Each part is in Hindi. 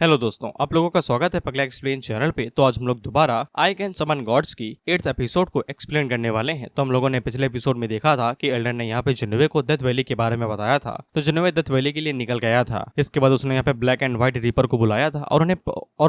हेलो दोस्तों, आप लोगों का स्वागत है पगला एक्सप्लेन चैनल पे। तो आज हम लोग दोबारा आई कैन समन गॉड्स की 8th एपिसोड को एक्सप्लेन करने वाले हैं। तो हम लोगों ने पिछले एपिसोड में देखा था कि एल्डर ने यहाँ पे जिन्नोवे को डेथ वैली के बारे में बताया था। तो जिन्नोवे डेथ वैली के लिए निकल गया था। इसके बाद उसने यहाँ पे ब्लैक एंड व्हाइट रीपर को बुलाया था और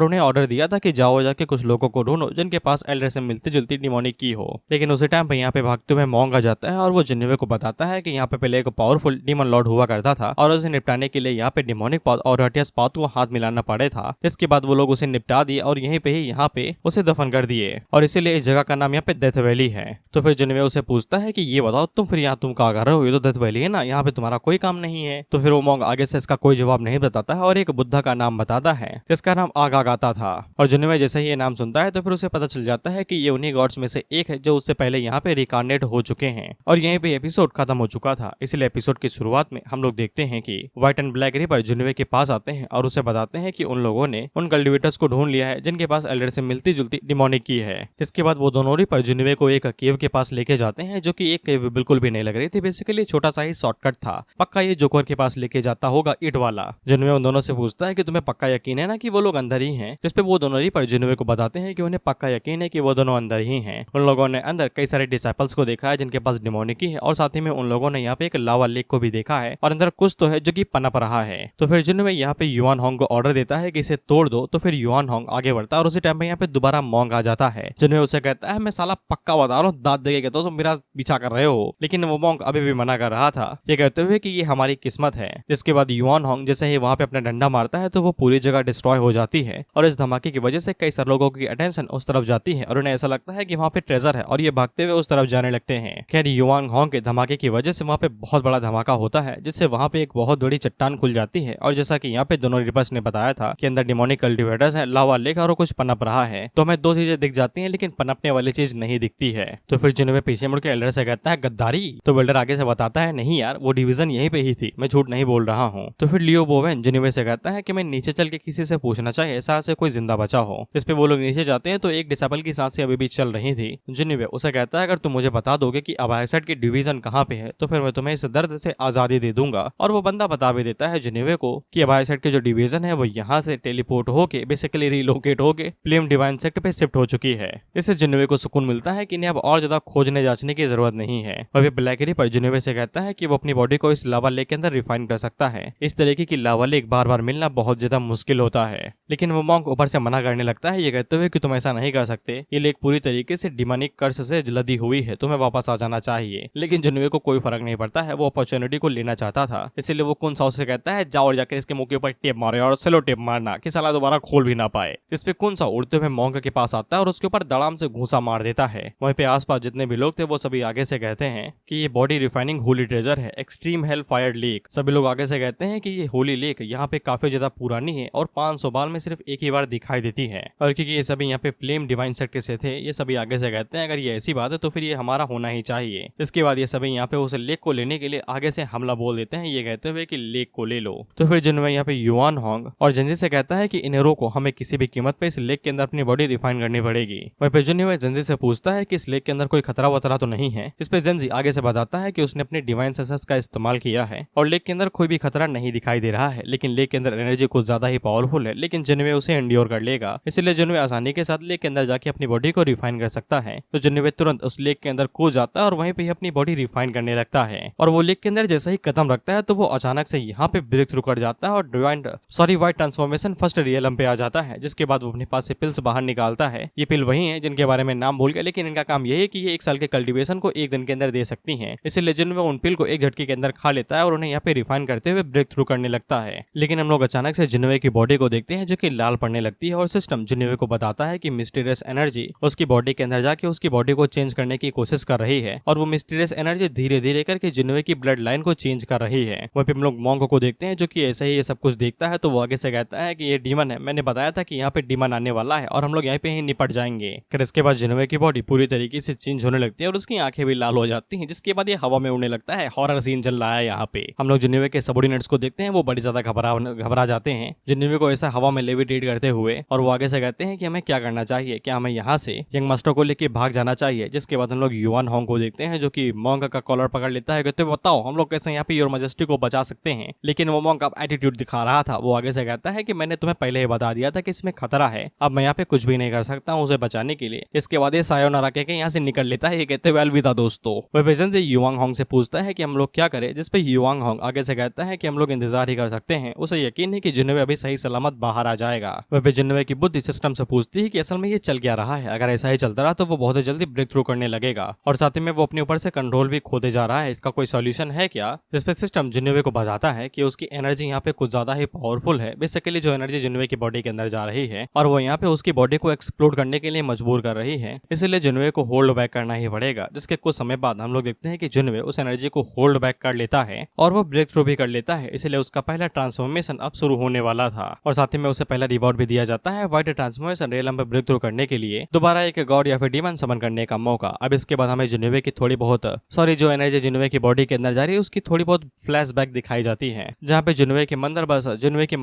उन्हें ऑर्डर दिया था कि जाओ जाके कुछ लोगों को ढूंढो जिनके पास एल्डर से मिलती जुलती डिमोनिक की हो। लेकिन उसी टाइम पे यहाँ पे भागते हुए मॉन्ग आ जाता है और वो जिन्नोवे को बताता है कि यहाँ पे पहले एक पावरफुल डीमन लॉर्ड हुआ करता था और उसे निपटाने के लिए यहाँ पे डिमोनिक पाथ और हटियास पाथ को हाथ मिलाना पड़े था। इसके बाद वो लोग उसे निपटा दिए और यहीं पे ही यहाँ पे उसे दफन कर दिए और इसीलिए इस जगह का नाम यहाँ पे डेथ वैली है। तो फिर जिन्नोवे उसे पूछता है कि ये बताओ तुम फिर यहाँ तुम कहाँ कर रहे हो, ये तो डेथ वैली है ना, यहाँ पे तुम्हारा कोई काम नहीं है। तो फिर वो मॉन्ग आगे से इसका कोई जवाब नहीं बताता है और एक बुद्धा का नाम बताता है जिसका नाम आगागाता था। और जिन्नोवे जैसे ही ये नाम सुनता है तो फिर उसे पता चल जाता है कि ये उन्हीं गॉड्स में से एक है जो उससे पहले यहाँ पे रिकार्नेट हो चुके हैं और यहीं पे एपिसोड खत्म हो चुका था। इसलिए एपिसोड की शुरुआत में हम लोग देखते हैं कि व्हाइट एंड ब्लैक रिपर जिन्नोवे के पास आते हैं और उसे बताते हैं कि उन लोगों ने उन कल्टिवेटर्स को ढूंढ लिया है जिनके पास एल्डर से मिलती जुलती डिमोनिक की है। इसके बाद वो दोनों रिपर जिन्नोवे को एक केव के पास लेके जाते हैं जो कि एक केव बिल्कुल भी नहीं लग रही थी। बेसिकली छोटा सा ही शॉर्टकट था, पक्का ये जोकर के पास लेके जाता होगा ईट वाला। जिन्नोवे उन दोनों से पूछता है कि तुम्हें पक्का यकीन है ना कि वो लोग अंदर ही हैं, जिसपे वो दोनों रिपर जिन्नोवे को बताते हैं कि उन्हें पक्का यकीन है कि वो दोनों अंदर ही हैं। उन लोगों ने अंदर कई सारे डिसाइपल्स को देखा है जिनके पास डिमोनिक की है और साथ ही में उन लोगों ने यहाँ पे एक लावा लेक को भी देखा है और अंदर कुछ तो है जो कि पनप रहा है। तो फिर जिन्नोवे यहाँ पे युआन होंग को ऑर्डर देता है कि इसे तोड़ दो। तो फिर युआन होंग आगे बढ़ता है और उसी टाइम पे यहाँ पे दोबारा मॉन्ग आ जाता है। जिन्नोवे उसे कहता है मैं साला पक्का बता रहा हूँ, दांत देके कहता हूँ तुम मेरा पीछा कर रहे हो। लेकिन वो मॉन्ग अभी भी मना कर रहा था, ये कहते हुए कि ये हमारी किस्मत है। जिसके बाद युआन होंग जैसे ही वहाँ पे अपना डंडा मारता है तो वो पूरी जगह डिस्ट्रॉय हो जाती है और इस धमाके की वजह से कई सारे लोगों की अटेंशन उस तरफ जाती है और उन्हें ऐसा लगता है कि वहाँ पे ट्रेजर है और ये भागते हुए उस तरफ जाने लगते हैं। खैर युआन होंग के धमाके की वजह से वहाँ पे बहुत बड़ा धमाका होता है जिससे वहाँ पे एक बहुत बड़ी चट्टान खुल जाती है और जैसा कि यहाँ पे दोनों रिपर्स ने बताया था कि अंदर डिमोनिक कल्टिवेटर्स है, लावा लेक और कुछ पनप रहा है। तो हमें दो चीजें दिख जाती हैं लेकिन पनपने वाली चीज नहीं दिखती है। तो फिर जिन्नोवे पीछे मुड़ के एल्डर से कहता है गद्दारी। तो वेल्डर आगे से बताता है नहीं यार, वो डिवीजन यहीं पे ही थी, मैं झूठ नहीं बोल रहा हूँ। तो फिर लियो बोवेन जिन्नोवे से कहता है कि मैं नीचे चल के किसी से पूछना चाहिए सांस से कोई जिंदा बचा हो। इस पे वो लोग नीचे जाते हैं तो एक डिसेबल की सांसें अभी भी चल रही थी। जिन्नोवे उसे कहता है अगर तुम मुझे बता दोगे कि अबायसेट की डिवीजन कहाँ पे है तो फिर मैं तुम्हें इस दर्द से आजादी दे दूंगा। और वो बंदा बता भी देता है जिन्नोवे को कि अबायसेट की जो डिवीजन है वो यहाँ से टेलीपोर्ट होके बेसिकली रिलोकेट होके फ्लेम डिवाइन सेक्ट पे शिफ्ट हो चुकी है। इससे जिन्नोवे को सुकून मिलता है कि इन्हें अब और ज्यादा खोजने जांचने की जरूरत नहीं है। वही ब्लैक रिपर जिन्नोवे से कहता है कि वो अपनी बॉडी को इस लावा लेक के अंदर रिफाइन कर सकता है। इस तरीके की लावा लेक बार बार मिलना बहुत ज्यादा मुश्किल होता है। लेकिन वो मॉन्क ऊपर से मना करने लगता है, ये कहते हुए कि तुम ऐसा नहीं कर सकते, ये लेक पूरी तरीके से डिमोनिक कर्स से लदी हुई है, तुम्हें वापस आ जाना चाहिए। लेकिन जिन्नोवे को कोई फर्क नहीं पड़ता है, वो अपॉर्चुनिटी को लेना चाहता था। इसलिए वो कुन साउ से कहता है जाओ और जाकर इसके मुंह के ऊपर टेप मारो और सेलो टेप मारना कि साला दोबारा खोल भी ना पाए। इस पे कुन साउ उड़ते हुए मॉन्क के पास आता है और उसके ऊपर दड़ाम से घूसा मार देता है। वहीं पे आसपास जितने भी लोग थे वो सभी आगे से कहते हैं कि ये बॉडी रिफाइनिंग होली ट्रेजर है, एक्सट्रीम हेल फायर लेक। सभी लोग आगे से कहते हैं कि ये होली लेक यहाँ पे काफी ज्यादा पुरानी है और 500 बार में सिर्फ एक ही बार दिखाई देती है। और क्योंकि ये सभी यहाँ पे फ्लेम डिवाइन सेक्ट से थे, ये सभी आगे से कहते हैं अगर ये ऐसी बात है तो फिर ये हमारा होना ही चाहिए। इसके बाद ये सभी यहाँ पे उस लेक को लेने के लिए आगे से हमला बोल देते हैं, ये कहते हुए कि लेक को ले लो। तो फिर जिन्नोवे यहाँ पे युआन होंग और जेंजी से कहता है कि इन्हें रोको, हमें किसी भी कीमत पे इस लेक के अंदर अपनी बॉडी रिफाइन करनी पड़ेगी। वहीं पे जिन्नोवे जेंजी से पूछता है कि इस लेक के अंदर कोई खतरा वतरा तो नहीं है। इस पे जेंजी आगे से बताता है कि उसने अपने डिवाइन सेंसेस का इस्तेमाल किया है और लेक के अंदर कोई भी खतरा नहीं दिखाई दे रहा है, लेकिन लेक के अंदर एनर्जी कुछ ज्यादा ही पावरफुल है। लेकिन जिन्नोवे उसे एंड्योर कर लेगा, इसलिए जिन्नोवे आसानी के साथ लेक के अंदर जाके अपनी बॉडी को रिफाइन कर सकता है। तो जिन्नोवे तुरंत उस लेक के अंदर कूद जाता है और वहीं पे अपनी बॉडी रिफाइन करने लगता है। और वो लेक के अंदर जैसे ही कदम रखता है तो वो अचानक से यहाँ पे ब्रेक थ्रू कर जाता है और वाइट ट्रांसफॉर्मेशन फर्स्ट रियलम पे आ जाता है। जिसके बाद वो अपने पास से पिल्स बाहर निकालता है। ये पिल वही है जिनके बारे में नाम भूल गया, लेकिन इनका काम यही है कि ये 1 साल के कल्टीवेशन को 1 दिन के अंदर दे सकती हैं। इसलिए जिन्नोवे उन पिल को एक झटके के अंदर खा लेता है और उन्हें यहाँ पे रिफाइन करते हुए ब्रेक थ्रू करने लगता है। लेकिन हम लोग अचानक से जिन्नोवे की बॉडी को देखते हैं जो कि लाल पड़ने लगती है और सिस्टम जिन्नोवे को बताता है कि मिस्टीरियस एनर्जी उसकी बॉडी के अंदर जाके उसकी बॉडी को चेंज करने की कोशिश कर रही है और वो मिस्टीरियस एनर्जी धीरे धीरे करके जिन्नोवे की ब्लड लाइन को चेंज कर रही है। वहीं पे हम लोग मॉन्क को देखते हैं जो कि ऐसे ही ये सब कुछ देखता है। तो वो आगे से कहता है कि ये डीमन है, मैंने बताया था कि यहाँ पे डीमन आने वाला है और हम लोग यहाँ पे ही निपट जाएंगे। फिर इसके बाद जिन्नोवे की बॉडी पूरी तरीके से चेंज होने लगती है और उसकी आंखें भी लाल हो जाती हैं, जिसके बाद ये हवा में उड़ने लगता है। हॉरर सीन चल रहा है यहाँ पे। हम लोग जिन्नोवे के सबऑर्डिनेट्स को देखते हैं, वो बड़ी ज्यादा घबरा जाते हैं जिन्नोवे को ऐसा हवा में लेविटेट करते हुए। और वो आगे से कहते हैं कि हमें क्या करना चाहिए, क्या हमें यहाँ से यंग मास्टर को लेके भाग जाना चाहिए। जिसके बाद हम लोग युआन होंग को देखते हैं जो कि मॉन्क का कॉलर पकड़ लेता है, कहते बताओ हम लोग कैसे यहाँ पे योर मैजेस्टी को बचा सकते हैं। लेकिन वो मॉन्क अब एटीट्यूड दिखा रहा था। वो आगे से कहता है कि मैंने तुम्हें पहले ही बता दिया था कि इसमें खतरा है, अब मैं यहाँ पे कुछ भी नहीं कर सकता हूँ उसे बचाने के लिए। इसके बाद ये सायोनारा कह के यहाँ से निकल लेता है, ये कहते हुए अलविदा दोस्तों। वह पेशेंट से युआंग होंग से पूछता है कि हम लोग क्या करें, जिसपे युआंग होंग आगे से कहता है कि हम लोग इंतजार ही कर सकते हैं, उसे यकीन है कि जिन्होंने अभी सही सलामत बाहर आ जाएगा। वह पे जिन्होंने की बुद्धि सिस्टम से पूछती है कि असल में ये चल क्या रहा है, अगर ऐसा ही चलता रहा तो वो बहुत ही जल्दी ब्रेक थ्रू करने लगेगा और साथ ही में वो अपने ऊपर से कंट्रोल भी खोते जा रहा है, इसका कोई सॉल्यूशन है क्या। जिसपे सिस्टम जिन्होवे को बताता है कि उसकी एनर्जी यहाँ पे कुछ ज्यादा ही पावरफुल है, बेसिकली जो एनर्जी जिन्होवे की बॉडी के अंदर जा रही है और वो यहाँ पे उसकी बॉडी को एक्सप्लोड करने के लिए मजबूर कर रही है, इसलिए जिन्होवे को होल्ड बैक करना ही पड़ेगा। जिसके कुछ समय बाद हम लोग देखते हैं कि जिन्होवे उस एनर्जी को होल्ड बैक कर लेता है और वो ब्रेक थ्रू भी कर लेता है, इसलिए उसका पहला ट्रांसफॉर्मेशन अब शुरू होने वाला था और साथ ही में उसे पहला रिवॉर्ड भी दिया जाता है व्हाइट ट्रांसफॉर्मेशन रेलम पे ब्रेक थ्रू करने के लिए दोबारा एक गॉड या फिर डीमन समन करने का मौका। अब इसके बाद हमें जिन्होवे की थोड़ी बहुत जो एनर्जी जिन्होवे की बॉडी के अंदर जा रही है उसकी थोड़ी बहुत फ्लैशबैक दिखाई जाती है, जहाँ पे जिन्होवे के मन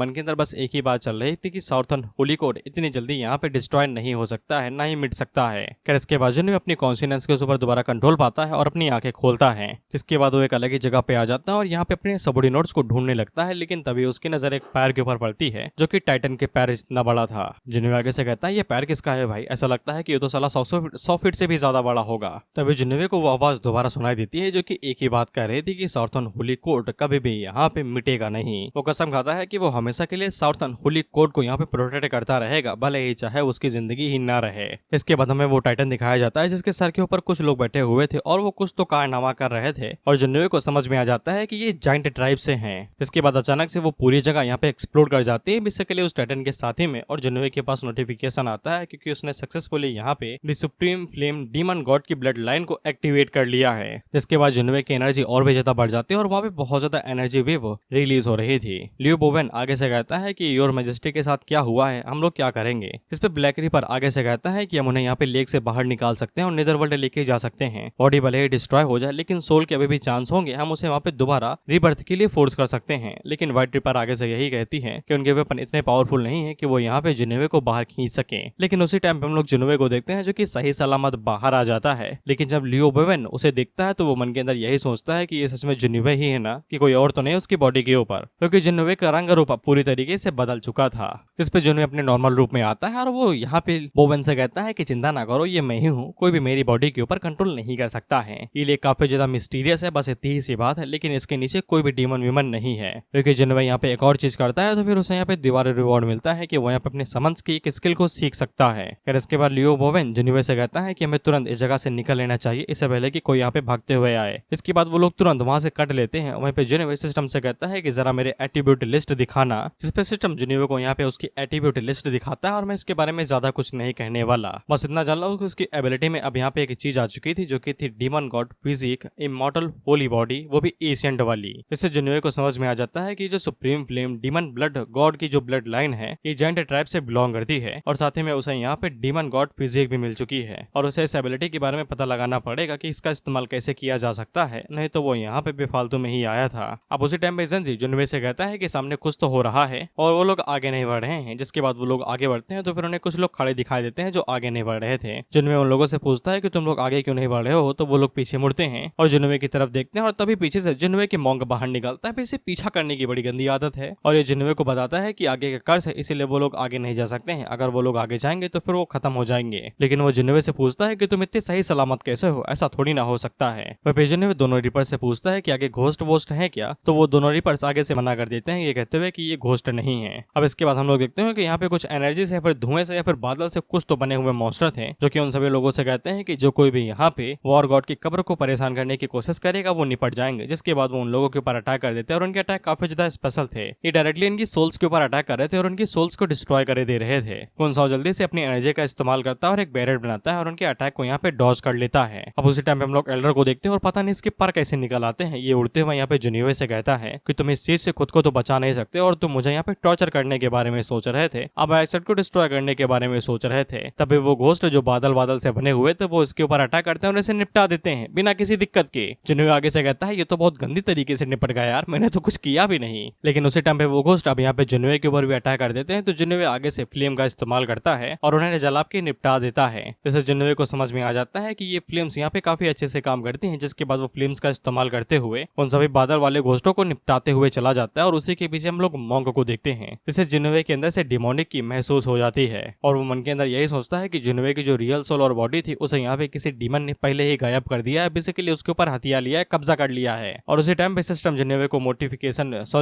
के अंदर बस एक ही बात चल रही थी कि साउथर्न होली कोड इतनी जल्दी यहाँ पे डिस्ट्रॉय नहीं हो सकता है, ना ही मिट सकता है। खैर इसके बाद जिन्होवे अपनी कॉन्शियसनेस के ऊपर दोबारा कंट्रोल पाता है और अपनी आंखें खोलता है, जिसके बाद वो एक अलग ही जगह पे आ जाता है और यहाँ पे अपने सबऑर्डिनेट्स को ढूंढने लगता है, लेकिन तभी उसकी नजर एक पैर के ऊपर पड़ती है जो कि टाइटन के पैर इतना बड़ा था। जिन्होवे आगे से कहता है ये पैर किसका है भाई, ऐसा लगता है कि ये तो साला 100 फीट से भी ज्यादा बड़ा होगा। तभी जिन्होवे को वो आवाज दोबारा सुनाई देती है जो कि एक ही बात कह रही थी कि साउथर्न होली कोड कभी भी यहाँ पे मिटेगा नहीं। वो कसम खाता है कि वो हमेशा के लिए साउथर्न होली कोड को यहाँ पे प्रोटेक्ट करता रहेगा, भले ही चाहे उसकी जिंदगी ही ना रहे। इसके बाद हमें वो टाइटन दिखाया जाता है जिसके सर के ऊपर कुछ लोग बैठे हुए थे और वो कुछ तो कारनामा कर रहे थे और जिन्होवे को समझ में आ जाता है कि ये जाइंट ट्राइब से हैं। इसके बाद अचानक से वो पूरी जगह यहाँ पे एक्सप्लोर कर जाती है बेसिकली उस टाइटन के साथी में और जिन्होवे के पास नोटिफिकेशन आता है क्योंकि उसने सक्सेसफुली यहाँ पे the supreme flame demon God की ब्लड लाइन को एक्टिवेट कर लिया है। जिसके बाद जिन्होवे की एनर्जी और भी ज्यादा बढ़ जाती है और वहाँ पे बहुत ज्यादा एनर्जी वेव रिलीज हो रही थी। लियो बोवेन आगे से कहता है कि योर मैजेस्टी के साथ क्या हुआ है, हम लोग क्या करेंगे। इस पे ब्लैक रिपर आगे से कहता है कि हम उन्हें यहाँ पे लेक से बाहर निकाल सकते हैं और नेदरवर्ल्ड लेके जा सकते हैं, बॉडी भले ही डिस्ट्रॉय हो जाए लेकिन सोल के अभी भी चांस होंगे, हम उसे वहाँ पे दोबारा रीबर्थ के लिए फोर्स कर सकते हैं। लेकिन व्हाइट रिपर आगे से यही कहती है कि उनके वेपन इतने पावरफुल नहीं है कि वो यहाँ पे जिन्होवे को बाहर खींच सके। लेकिन उसी टाइम पे हम लोग जिन्होवे को देखते हैं जो कि सही सलामत बाहर आ जाता है, लेकिन जब लियो बोवेन उसे देखता है तो वो मन के अंदर यही सोचता है कि ये सच में जिन्होवे ही है ना, कि कोई और तो नहीं उसकी बॉडी के ऊपर, क्योंकि जिन्होवे का रंग रूप पूरी तरीके से बदल चुका था। जिस पे जिन्होवे अपने नॉर्मल रूप में आता है और वो यहाँ पे बोवेन से कहता है कि चिंता ना करो, ये मैं ही हूँ, कोई भी मेरी बॉडी के ऊपर कंट्रोल नहीं कर सकता है। ये लिए काफी ज्यादा मिस्टीरियस है, बस इतनी ही सी बात है, लेकिन इसके नीचे कोई भी डीमन विमन नहीं है। क्योंकि जिन्होवे यहाँ पे एक और चीज करता है तो फिर उसे यहाँ पे दीवार रिवॉर्ड मिलता है कि वो यहाँ पे अपने समन्स की एक स्किल को सीख सकता है। फिर इसके बाद लियो बोवेन जिन्होवे से कहता है कि हमें तुरंत इस जगह से निकल लेना चाहिए, इससे पहले कि कोई यहाँ पे भागते हुए आए। इसके बाद वो लोग तुरंत वहां से कट लेते हैं। वहीं पे जिन्होवे सिस्टम से कहता है कि जरा मेरे एट्रीब्यूट लिस्ट दिखाना, जिसपे सिस्टम जिन्होवे को यहाँ पे उसकी एट्रीब्यूट लिस्ट दिखाता है और मैं इसके बारे में ज्यादा कुछ नहीं कहने वाला, बस इतना जान लो कि उसकी एबिलिटी में अब यहाँ पे एक चीज आ चुकी थी जो कि थी demon god physique immortal holy body, वो भी एशियंट वाली। इससे जिन्होवे को समझ में आ जाता है कि जो supreme flame demon blood God की जो ब्लड लाइन है ये जाइंट ट्राइब से बिलोंग करती है और साथ ही में उसे यहाँ पे डीमन गॉड फिजिक भी मिल चुकी है और उसे इस एबिलिटी के बारे में पता लगाना पड़ेगा कि इसका इस्तेमाल कैसे किया जा सकता है, नहीं तो वो यहाँ पे बेफालतू में ही आया था। अब उसी टाइम पे जंजी जिन्होवे से कहता है कि सामने कुछ तो हो रहा है और वो लोग आगे नहीं बढ़ रहे हैं। जिसके बाद वो लोग आगे बढ़ते हैं तो फिर उन्हें कुछ लोग खड़े दिखाई देते हैं जो आगे नहीं बढ़ रहे थे। जिन्होवे उन लोगों से पूछता है कि तुम लोग आगे क्यों नहीं बढ़ रहे हो, तो वो लोग पीछे मुड़ते हैं और जिन्होवे की तरफ देखते हैं और तभी पीछे से जिन्होवे के मोंग बाहर निकलता है। इसे पीछा करने की बड़ी गंदी आदत है और ये जिन्होवे को बताता है कि आगे का कर्ज है, इसीलिए वो लोग आगे नहीं जा सकते हैं, अगर वो लोग आगे जाएंगे तो फिर वो खत्म हो जाएंगे। लेकिन वो जिन्होवे से पूछता है कि तुम इतने सही सलामत कैसे हो, ऐसा थोड़ी ना हो सकता है। वह जिन्होवे दोनों रिपर से पूछता है कि आगे घोस्ट वोस्ट है क्या, तो वो दोनों रिपर्स आगे से मना कर देते हैं ये कहते हुए कि ये घोस्ट नहीं है। अब इसके बाद हम लोग देखते हैं कि यहाँ पे कुछ एनर्जी से या फिर धुएं से या फिर बादल से कुछ तो बने हुए मॉन्स्टर थे जो कि उन सभी लोगों से कहते हैं कि जो कोई भी यहाँ पे वॉर गॉड की कब्र को परेशान करने की कोशिश करेगा वो निपट जाएंगे। जिसके बाद वो उन लोगों के ऊपर अटैक कर देते हैं और उनके अटैक काफी ज्यादा स्पेशल थे। ये डायरेक्टली इनकी सोल्स के ऊपर अटैक कर रहे थे और उनकी सोल्स को डिस्ट्रॉय कर दे रहे थे। कुनसाओ जल्दी से अपनी एनर्जी का इस्तेमाल करता है और एक बैरियर बनाता है और उनके अटैक को यहाँ पे डॉज कर लेता है। अब उसी टाइम पे हम लोग एल्डर को देखते हैं और पता नहीं इसके पर कैसे निकल आते हैं। ये उड़ते हुए यहाँ पे जिन्होवे से कहता है कि तुम इस चीज से खुद को तो बचा नहीं सकते और तुम मुझे यहाँ पे टॉर्चर करने के बारे में सोच रहे थे, अब एसेट को डिस्ट्रॉय करने के बारे में सोच रहे थे। तभी वो घोस्ट जो बादल से बने हुए थे वो इसके ऊपर अटैक करते हैं और इसे निपटा देते हैं बिना किसी दिक्कत के। जिन्होवे आगे से कहता है ये तो बहुत गंदी तरीके से निपट गया यार, मैंने तो कुछ किया भी नहीं। लेकिन उसी टाइम पे वो घोस्ट अब यहाँ पे जिन्होवे के ऊपर भी अटैक कर देते हैं तो जिन्होवे आगे से फ्लेम का इस्तेमाल करता है और उन्हें जलाब के निपटा देता है। जैसे जिन्होवे को समझ में आ जाता है कि ये फ्लेम्स यहाँ पे काफी अच्छे से काम करती हैं। जिसके बाद वो फ्लेम्स का इस्तेमाल करते हुए उन सभी बादल वाले घोस्टों को निपटाते हुए चला जाता है और उसी के पीछे हम लोग मोंग को देखते देखते हैं, जिससे जिन्नोवे के अंदर से डिमोनिक की महसूस हो जाती है और वो मन के अंदर यही सोचता है कि जिन्नोवे की जो रियल सोल और बॉडी थी उसे यहाँ पे किसी डीमन ने पहले ही गायब कर दिया है, बेसिकली उसके ऊपर हथियार लिया है, कब्जा कर लिया है। और उसी टाइम पे सिस्टम जिन्नोवे को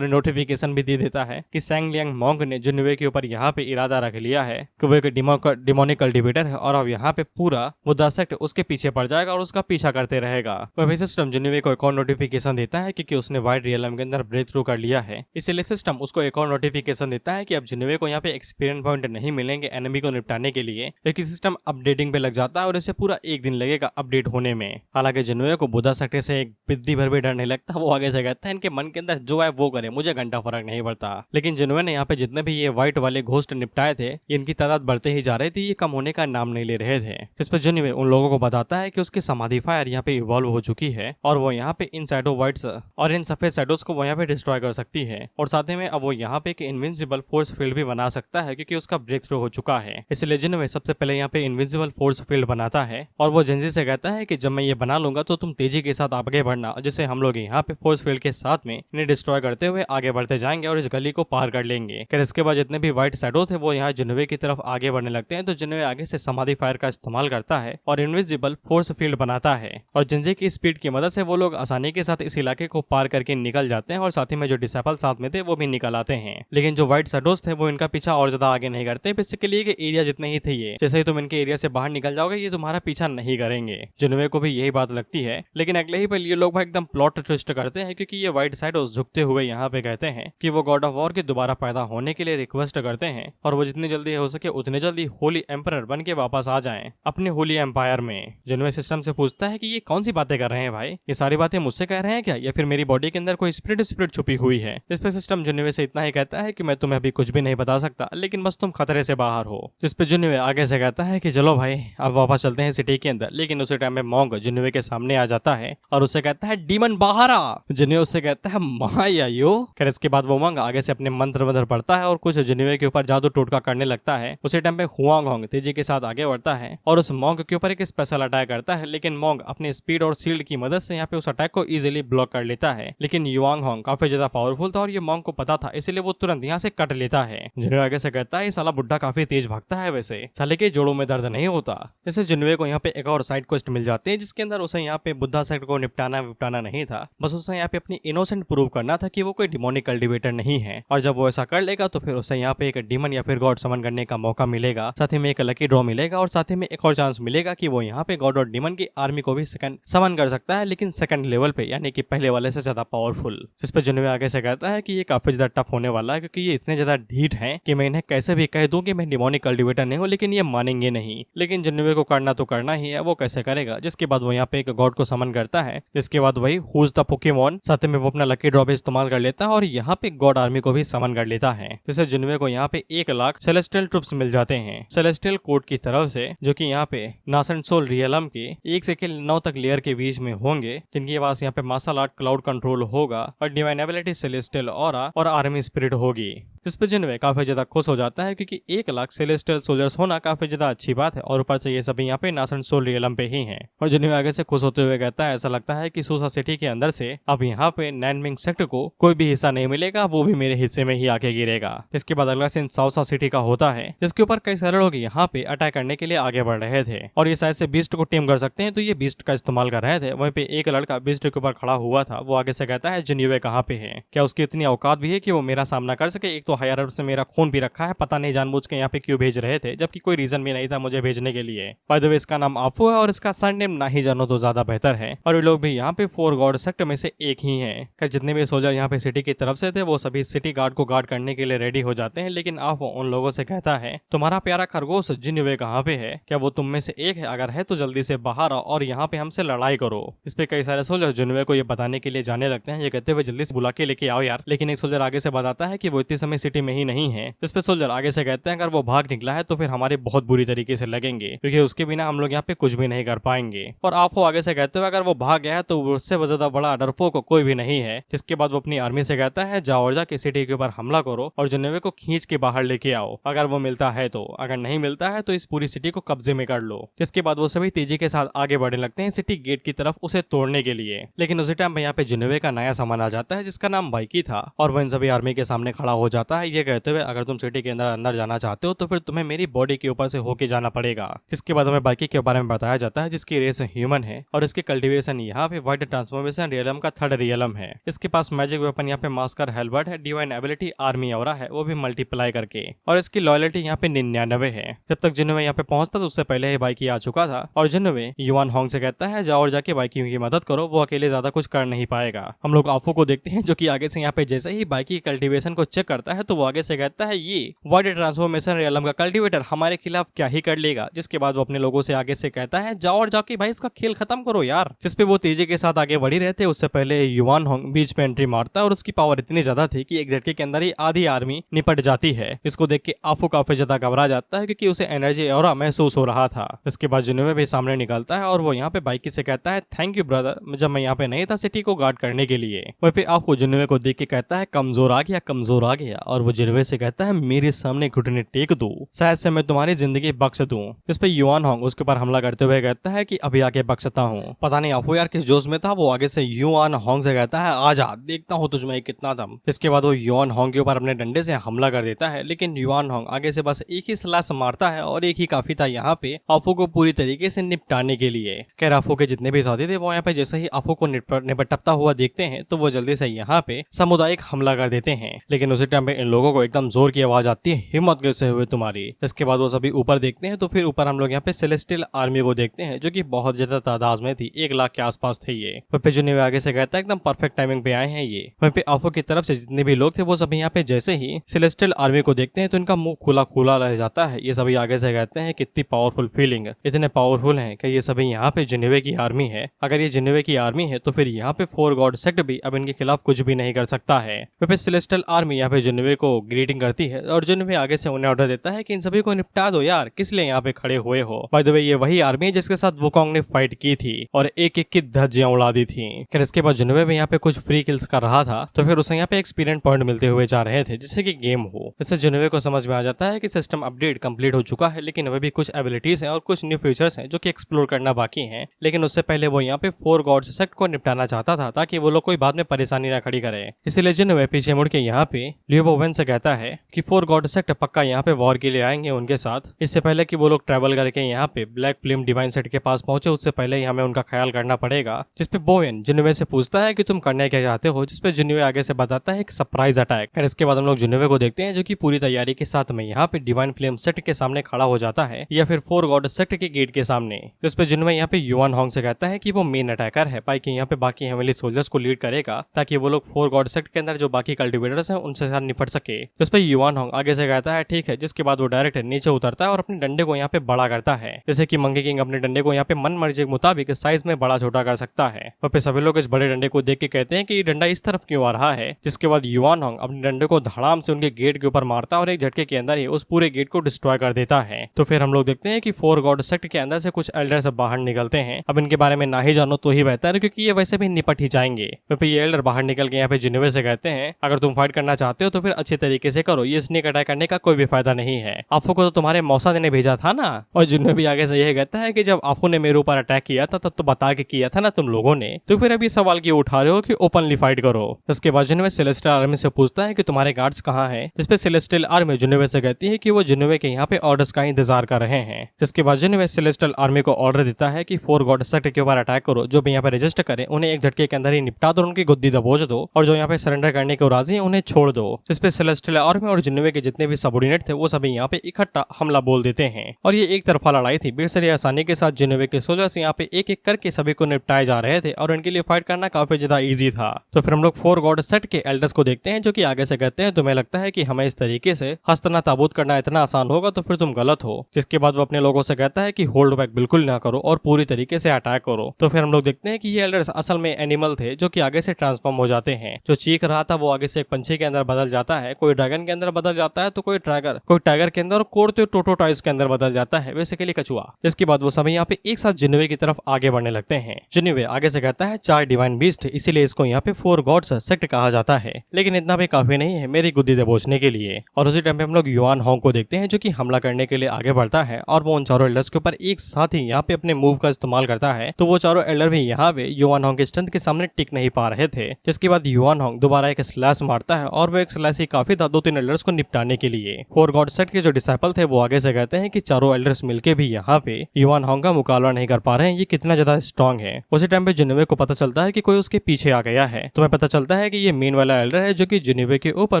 नोटिफिकेशन भी दे देता है कि सैंग लियांग मॉन्क ने जिन्नोवे के ऊपर यहाँ पे इरादा रख लिया है कि वो एक डिमोनिक कल्टिवेटर है और अब यहाँ पे पूरा बुद्धा सेक्ट उसके पीछे पड़ जाएगा और उसका पीछा करते रहेगा। वही सिस्टम जिन्नोवे को एक और नोटिफिकेशन देता है क्योंकि उसने व्हाइट रियलम के अंदर ब्रेक थ्रू कर लिया है, इसलिए सिस्टम उसको एक और नोटिफिकेशन देता है कि अब जिन्नोवे को यहाँ पे एक्सपीरियंस पॉइंट नहीं मिलेंगे एनिमी को निपटाने के लिए, क्योंकि सिस्टम अपडेटिंग पे लग जाता है और इसे पूरा एक दिन लगेगा अपडेट होने में। हालांकि जिन्नोवे को बुद्धा सेक्ट से एक बिद्दी भर भी डर नहीं लगता, वो आगे से कहता है इनके मन के अंदर जो है वो करे, मुझे घंटा फर्क नहीं पड़ता। लेकिन जिन्नोवे ने यहाँ पे जितने भी ये व्हाइट वाले घोस्ट निपटाए थे इनकी तादाद बढ़ते ही जा रही थी, ये कम होने का नाम नहीं ले रहे थे। इस पर जिन्नोवे उन लोगों को बताता है कि उसकी समाधि फायर यहाँ पे इवॉल्व हो चुकी है और वो यहाँ पे इन शैडो व्हाइट्स और इन सफेद शैडोज को वो यहाँ पे डिस्ट्रॉय कर सकती है और साथ ही में अब वो यहाँ पे एक इनविंसिबल फोर्स फील्ड भी बना सकता है क्योंकि उसका ब्रेक थ्रू हो चुका है। इसलिए जिन्नोवे सबसे पहले यहाँ पे इनविंसिबल फोर्स फील्ड बनाता है और वो जेंजी से कहता है कि जब मैं ये बना लूंगा तो तुम तेजी के साथ आगे बढ़ना, जिससे हम लोग यहाँ पे फोर्स फील्ड के साथ में इन्हें डिस्ट्रॉय करते हुए आगे बढ़ते जाएंगे और इस गली को पार कर लेंगे। फिर इसके बाद जितने भी व्हाइट शैडो थे वो यहाँ जिन्नोवे की तरफ आगे बढ़ने लगते हैं, तो जिन्नोवे आगे से समाधि फायर का इस्तेमाल करता है और इनविजिबल फोर्स फील्ड बनाता है और जेंजी की स्पीड की मदद से वो लोग आसानी के साथ इस इलाके को पार करके निकल जाते हैं और साथ ही में जो डिसेबल साथ में थे वो भी निकल आते हैं। लेकिन जो व्हाइट शैडोज थे वो इनका पीछा और ज्यादा आगे नहीं करते, बेसिकली ये एरिया जितने ही थे ये, जैसे ही तुम इनके एरिया से बाहर निकल जाओगे ये तुम्हारा पीछा नहीं करेंगे। जिन्नोवे को भी यही बात लगती है, लेकिन अगले ही पल ये लोग भाई एकदम प्लॉट ट्विस्ट करते हैं क्योंकि ये व्हाइट शैडोज झुकते हुए यहाँ पे कहते हैं कि वो गॉड ऑफ वॉर के दोबारा पैदा होने के लिए रिक्वेस्ट करते हैं और वो जितनी जल्दी हो सके उतने जल्दी होली एम्परर बन के वापस आ जाएं अपने होली एम्पायर में। जिन्नोवे सिस्टम से पूछता है कि ये कौन सी बातें कर रहे हैं भाई, ये सारी बातें मुझसे कह रहे हैं क्या या फिर मेरी बॉडी के अंदर कोई स्पिरिट छुपी हुई है। इस पे सिस्टम जिन्नोवे से इतना ही कहता है कि मैं तुम्हें अभी कुछ भी नहीं बता सकता, लेकिन बस तुम खतरे से बाहर हो। जिस पे जिन्नोवे आगे से कहता है कि चलो भाई अब वापस चलते हैं सिटी के अंदर, लेकिन उसी टाइम में मॉन्क जिन्नोवे के सामने आ जाता है और उससे कहता है डीमन बाहर आ। जिन्नोवे उससे कहता है माया यो। फिर इसके बाद वो मॉन्क आगे से अपने मंत्र पढ़ता है और कुछ जिन्नोवे के ऊपर जादू टोटका करने लगता है। उसी टाइम पे हुआंग होंग तेजी के साथ आगे बढ़ता है और उस मॉन्क के ऊपर एक स्पेशल अटैक करता है, लेकिन मॉन्क अपनी स्पीड और शील्ड की मदद से यहाँ पे उस अटैक को इजीली ब्लॉक कर लेता है। लेकिन युआंग होंग काफी ज्यादा पावरफुल था और ये मॉन्क को पता था, इसलिए वो तुरंत यहाँ से कट लेता है। जिन्नोवे आगे से कहता है ये साला बुड्ढा काफी तेज भागता है, वैसे साले के जोड़ों में दर्द नहीं होता। जैसे जिन्नोवे को यहाँ पे एक और साइड क्वेस्ट मिल जाती है जिसके अंदर उसे यहाँ पे बुद्धा सेक्ट को निपटाना नहीं था, बस उसे यहाँ पे अपनी इनोसेंट प्रूव करना था कि वो कोई डिमोनिक कल्टिवेटर नहीं है और जब वो ऐसा कर लेगा तो फिर उसे यहाँ पे एक डीमन या फिर गॉड समन करने का मौका मिलेगा, साथ ही में एक लकी ड्रॉ मिलेगा और साथ ही में एक और चांस मिलेगा कि वो यहाँ पे गॉड और डीमन की आर्मी को भी समन कर सकता है, लेकिन सेकंड लेवल पे, यानी कि पहले वाले से ज्यादा पावरफुल। जिस पे जिन्नोवे आगे से कहता है कि ये काफी ज्यादा टफ होने वाला है क्योंकि ये इतने ज्यादा ढीठ हैं कि मैं इन्हें कैसे भी कह दूं कि मैं डिमोनिक कल्टिवेटर नहीं हूं, लेकिन ये मानेंगे नहीं। लेकिन जिन्नोवे को करना तो करना ही है, वो कैसे करेगा। जिसके बाद वो यहाँ पे एक गॉड को समन करता है, जिसके बाद वही हुज द पोकेमॉन, साथ में वो अपना लकी ड्रॉ भी इस्तेमाल कर लेता है और यहाँ पे गॉड आर्मी को भी समन कर लेता है। जैसे जिन्नोवे को यहाँ पे 1 लाख सेलेस्टियल ट्रूप्स मिल जाते हैं सेलेस्टियल कोर्ट की तरफ से, जो कि यहाँ पे नासन सोल रियलम के 1 से 9 तक लेयर के बीच में होंगे, जिनके पास यहाँ पे मार्शल आर्ट क्लाउड कंट्रोल होगा और डिवाइन एबिलिटी सेलेस्टियल ऑरा और आर्मी स्पिरिट होगी। इस पे जिन्नोवे काफी ज्यादा खुश हो जाता है क्योंकि 1 लाख सेलेस्टियल सोल्जर्स होना काफी ज्यादा अच्छी बात है और ऊपर से ये सभी यहाँ पे नासन सोल रियलम पे ही हैं। और जिन्नोवे आगे से खुश होते हुए कहता है ऐसा लगता है कि सूसा सिटी के अंदर से अब यहाँ पे नैनमिंग सेक्टर को कोई भी हिस्सा नहीं मिलेगा, वो भी मेरे हिस्से में ही आके गिरेगा। इसके बाद अगला सीन साउसा सिटी का होता है, जिसके ऊपर कई सारे लोग यहाँ पे अटैक करने के लिए आगे बढ़ रहे थे और ये शायद से बीस्ट को टेम कर सकते हैं, तो ये बीस्ट का इस्तेमाल कर रहे थे। वहीं पे एक लड़का बीस्ट के ऊपर खड़ा हुआ था, वो आगे से कहता है जिन्नोवे कहाँ पे है, क्या उसकी इतनी औकात भी है कि वो मेरा सामना कर सके। एक तो हायर से मेरा खून भी रखा है, पता नहीं जानबूझ के यहाँ पे क्यों भेज रहे थे, जबकि कोई रीजन भी नहीं था मुझे भेजने के लिए। बाय द वे इसका नाम आफू है और इसका सरनेम ना ही जानो तो ज्यादा बेहतर है। और ये लोग भी यहाँ पे 4 गॉड सेक्ट में से एक ही है। जितने भी सोल्जर यहाँ पे सिटी की तरफ से थे वो सभी सिटी गार्ड को गार्ड करने के लिए रेडी हो जाते हैं, लेकिन आफू उन लोगों से कहता है तुम्हारा प्यारा खरगोश जिन्नोवे कहाँ पे है, क्या वो तुम में से एक है, अगर है तो जल्दी से बाहर आओ और यहाँ पे हमसे लड़ाई करो। इस पे कई सारे सोल्जर जिन्नोवे को ये बताने के लिए जाने लगते हैं, ये कहते हुए जल्दी से बुला के लेके आओ यार। लेकिन एक सोल्जर आगे से बताता है कि वो इतने समय सिटी में ही नहीं है। इस पे सोल्जर आगे से कहते हैं अगर वो भाग निकला है तो फिर हमारे बहुत बुरी तरीके से लगेंगे, क्योंकि उसके बिना हम लोग यहाँ पे कुछ भी नहीं कर पाएंगे। और आफो आगे से कहते हुए अगर वो भाग गया है तो उससे ज्यादा बड़ा डरपोक कोई भी नहीं है। जिसके बाद वो अपनी आर्मी से कहता है जाओ और जाके सिटी के ऊपर हमला करो और जिन्नोवे को खींच के बाहर लेके आओ, अगर वो मिलता है तो, अगर नहीं मिलता है तो इस पूरी सिटी को कब्जे में कर लो। जिसके बाद वो सभी तेजी के साथ आगे बढ़ने लगते हैं सिटी गेट की तरफ उसे तोड़ने के लिए। लेकिन उसी टाइम पे यहाँ पे जिन्नोवे का नया सामान आ जाता है जिसका नाम बाइकी था और वो इन सभी आर्मी के सामने खड़ा हो जाता जाता है, ये कहते हुए अगर तुम सिटी के अंदर जाना चाहते हो तो फिर तुम्हें मेरी बॉडी के ऊपर से होके जाना पड़ेगा। जिसके बाद हमें बाकी के बारे में बताया जाता है, जिसकी रेस ह्यूमन है और इसकी कल्टीवेशन यहाँ पे वाइट ट्रांसफॉर्मेशन रियलम का थर्ड रियलम है। इसके पास मैजिक वेपन यहाँ पे मास्कर हेलबर्ट है, डिवाइन एबिलिटी आर्मी और है, वो भी मल्टीप्लाई करके, और इसकी लॉयल्टी यहाँ पे 99 है। जब तक जिन्होंने यहाँ पे पहुंचता तो उससे पहले ही बाइकी आ चुका था और जिन्होंने युवान होंग से कहता है जाओ और जाके बाइकी की मदद करो, वो अकेले ज्यादा कुछ कर नहीं पाएगा। हम लोग आफू को देखते हैं जो कि आगे से यहाँ पे जैसे ही बाइकी कल्टीवेशन को चेक करता है तो वो आगे से कहता है ये वाइड ट्रांसफॉर्मेशन रियलम का कल्टीवेटर हमारे खिलाफ क्या ही कर लेगा। जिसके बाद वो अपने लोगों से आगे से कहता है जाओ और जाके भाई इसका खेल खत्म करो यार। जिसपे वो तेजी के साथ आगे बढ़ी रहते, उससे पहले युवान होंग बीच पे एंट्री मारता है और उसकी पावर इतनी ज्यादा थी कि एक झटके के अंदर ही आधी आर्मी निपट जाती है। इसको देख के आफू काफी ज्यादा घबरा जाता है क्योंकि उसे एनर्जी और महसूस हो रहा था। इसके बाद जिन्होंने भी सामने निकलता है और वो यहाँ पे बाइकी से कहता है थैंक यू ब्रदर, जब मैं यहाँ पे नहीं था सिटी को गार्ड करने के लिए। वहीं पे आपको जिन्होंने को देख के कहता है कमजोर आ गया, कमजोर आ गया, और वो जिन्होंने से कहता है मेरे सामने घुटने टेक दो, शायद से मैं तुम्हारी जिंदगी बख्श दूं। इस पे युवान होंग उसके ऊपर हमला करते हुए कहता है कि अभी आके बख्शता हूँ। पता नहीं आपको यार किस जोश में था, वो आगे से युवान होंग से कहता है आजा देखता हूँ तुझमें कितना दम। इसके बाद वो युवान होंग के ऊपर अपने डंडे से हमला कर देता है, लेकिन युवान होंग आगे से बस एक ही स्लैश मारता है और एक ही काफी था यहाँ पे आफू को पूरी तरीके से निपटाने के लिए। खैर आफू के जितने भी साथी थे वो यहाँ पे जैसे ही आफू को निपटता हुआ देखते हैं तो वो जल्दी से यहाँ पे सामुदायिक हमला कर देते हैं। लेकिन उसी टाइम पे इन लोगों को एकदम जोर की आवाज आती है हिम्मत कैसे हुए तुम्हारी। इसके बाद वो सभी ऊपर देखते हैं तो फिर ऊपर हम लोग यहाँ पे सेलेस्टियल आर्मी को देखते हैं जो कि बहुत ज्यादा तादाद में थी, 1 लाख के आसपास थे ये। वहीं पे जुनिवे आगे से कहता है एकदम परफेक्ट टाइमिंग पे आए हैं ये। वहीं पे आफू की तरफ से जितने भी लोग थे वो सभी यहाँ पे जैसे ही सेलेस्टियल आर्मी को देखते हैं तो इनका मुंह खुला खुला रह जाता है। ये सभी आगे से कहते हैं कितनी पावरफुल फीलिंग, इतने पावरफुल है कि ये सभी यहाँ पे जिनेवे की आर्मी है। अगर ये जिनेवे की आर्मी है तो फिर यहाँ पे 4 गॉड सेक्ट भी अब इनके खिलाफ कुछ भी नहीं कर सकता है। फिर सेलेस्टियल आर्मी यहाँ पे जिनेवे को ग्रीटिंग करती है और जिनेवे आगे से उन्हें ऑर्डर देता है कि इन सभी को निपटा दो यार, किस लिए यहाँ पे खड़े हुए हो। बाय द वे ये वही आर्मी है जिसके साथ वुकोंग ने फाइट की थी और एक एक की धज्जियां उड़ा दी थी। फिर इसके बाद जिनेवे भी यहाँ पे कुछ फ्री किल्स कर रहा था तो फिर उसे यहाँ पे एक्सपीरियंस पॉइंट मिलते हुए जा रहे थे जिससे कि गेम हो। इससे जिनेवे को समझ में आ जाता है कि सिस्टम अपडेट कंप्लीट हो चुका है, लेकिन अभी भी कुछ एबिलिटीज हैं और कुछ न्यू फीचर्स हैं जो कि एक्सप्लोर करना बाकी हैं। लेकिन उससे पहले वो यहाँ पे 4 गॉड सेक्ट को निपटाना चाहता था ताकि वो लोग कोई बाद में परेशानी ना खड़ी करे। इसीलिए जिनेवे पीछे मुड़ के यहाँ पे लियो बोवेन से कहता है कि 4 गॉड सेक्ट पक्का यहाँ पे वॉर के लिए आएंगे उनके साथ। इससे पहले कि वो लोग ट्रैवल करके यहाँ पे ब्लैक फ्लेम डिवाइन सेट के पास पहुंचे उससे पहले ही हमें उनका ख्याल करना पड़ेगा। जिसपे बोवेन जिनेवे से पूछता है कि तुम करने क्या चाहते हो, जिसपे जिनेवे आगे से बताता है एक सरप्राइज अटैक। फिर इसके बाद हम लोग जिनेवे को देखते हैं जो कि पूरी तैयारी के साथ में यहाँ पे डिवाइन फ्लेम सेट के सामने खड़ा हो जाता है या फिर 4 गॉड सेक्ट के गेट के सामने। जिसपे जिनेवे यहाँ पे युवान होंग से कहता है कि वो मेन अटैकर है, बाकी यहाँ पे बाकी हेवनली सोल्जर्स को लीड करेगा ताकि वो लोग 4 गॉड सेक्ट के अंदर जो बाकी कल्टिवेटर्स हैं उनसे साथ निपट सके। जिसपे युवान होंग आगे से कहता है ठीक है। जिसके बाद वो डायरेक्ट नीचे उतरता है और अपने डंडे को यहाँ पे बड़ा करता है, जैसे कि मंकी किंग अपने डंडे को यहाँ पे मन मर्जी के मुताबिक साइज में बड़ा छोटा कर सकता है। वहाँ पे सभी लोग इस बड़े डंडे को देख के कहते हैं कि ये डंडा इस तरफ क्यों आ रहा है। जिसके बाद युवान होंग अपने डंडे को धड़ाम से उनके गेट के ऊपर मारता है और एक झटके के अंदर ही उस पूरे गेट को डिस्ट्रॉय कर देता है। तो फिर हम लोग देखते हैं कि 4 गॉड सेक्ट के अंदर से कुछ एल्डर्स बाहर निकलते हैं। अब इनके बारे में ना ही जानो तो ही बेहतर है क्योंकि ये वैसे भी निपट ही जाएंगे। तो फिर ये एल्डर बाहर निकल के यहाँ पे जिनेवे से कहते हैं अगर तुम फाइट करना चाहते हो तो फिर अच्छे तरीके से करो, ये स्नेक अटैक करने का कोई भी फायदा नहीं है। आफू को तो तुम्हारे मौसा देने भेजा था ना। और जिन्होंने भी आगे से यह कहता है कि जब आफू ने मेरे ऊपर अटैक किया था तब तो बता के किया था ना तुम लोगों ने, तो फिर अभी सवाल क्यों उठा रहे हो कि ओपनली फाइट करो। इसके बाद जिनेवे सेलेस्टियल आर्मी से पूछता है कि तुम्हारे गार्ड्स कहाँ हैं। जिसपे सेलेस्टियल आर्मी जिनेवे से कहती है कि वो जिनेवे के यहाँ पे ऑर्डर्स का इंतजार कर रहे हैं। जिसके बाद जिनेवे सेलेस्टियल आर्मी को ऑर्डर देता है कि 4 गॉड सेक्ट के ऊपर अटैक करो, जो भी यहाँ पे रजिस्टर करें उन्हें एक झटके के अंदर ही निपटा दो, उनकी गुद्दी दबोच दो और जो यहाँ पे सरेंडर करने को राजी है उन्हें छोड़ दो। जिसपे सेलेस्टियल आर्मी और जिनेवे के जितने भी सबऑर्डिनेट थे वो सभी यहाँ पे इकट्ठा हमला बोल देते हैं और ये एक तरफा लड़ाई थी। बेसरी आसानी के साथ जिनेवे के सोल्जर्स यहाँ पे एक एक करके सभी को निपटाए जा रहे थे और इनके लिए फाइट करना काफी ज्यादा इजी था। तो फिर हम लोग 4 गॉड सेक्ट के एल्डर्स को देखते हैं जो कि आगे से कहते हैं तुम्हें लगता है कि हमें इस तरीके से हस्तना ताबूत करना इतना आसान होगा तो फिर तुम गलत हो। जिसके बाद वो अपने लोगों से कहता है कि होल्ड बैक बिल्कुल ना करो और पूरी तरीके से अटैक करो। तो फिर हम लोग देखते हैं कि ये एल्डर्स असल में एनिमल थे जो कि आगे से ट्रांसफॉर्म हो जाते हैं। जो चीख रहा था वो आगे से एक पंछी के अंदर बदल जाता है, कोई ड्रैगन के अंदर बदल जाता है तो कोई टाइगर के अंदर, कोई टोटोटाइज के अंदर बदल जाता है, बेसिकली कछुआ। जिसके बाद वो सभी यहाँ पे एक साथ जिनेवे की तरफ आगे बढ़ने लगते हैं। जिनेवे आगे से कहता है 4 डिवाइन बीस्ट, इसीलिए इसको यहाँ पे 4 गॉड्स सेक्ट कहा जाता है, लेकिन इतना भी काफी नहीं है मेरी गुद्दी दबोचने के लिए। और उसी टाइम पे हम लोग युवान होंग को देखते हैं जो कि हमला करने के लिए आगे बढ़ता है और वो उन चारों एल्डर्स के ऊपर एक साथ ही यहाँ पे अपने मूव का इस्तेमाल करता है। तो वो चारों एल्डर भी यहाँ पे युवान होंग के स्ट्रेंथ के सामने टिक नहीं पा रहे थे। जिसके बाद युवान होंग दोबारा एक स्लैश मारता है और वो एक स्लैश पास ही काफी था 2-3 एल्डर्स को निपटाने के लिए। 4 गॉड सेक्ट के जो डिसाइपल थे वो आगे से कहते हैं कि चारों एल्डर्स मिलके भी यहाँ पे युआन होंग का मुकाबला नहीं कर पा रहे हैं, ये कितना ज्यादा स्ट्रांग है। उसी टाइम पे जिन्होवे को पता चलता है कि कोई उसके पीछे आ गया है। तुम्हें पता चलता है कि ये मेन वाला एल्डर है जो कि जिन्होवे के ऊपर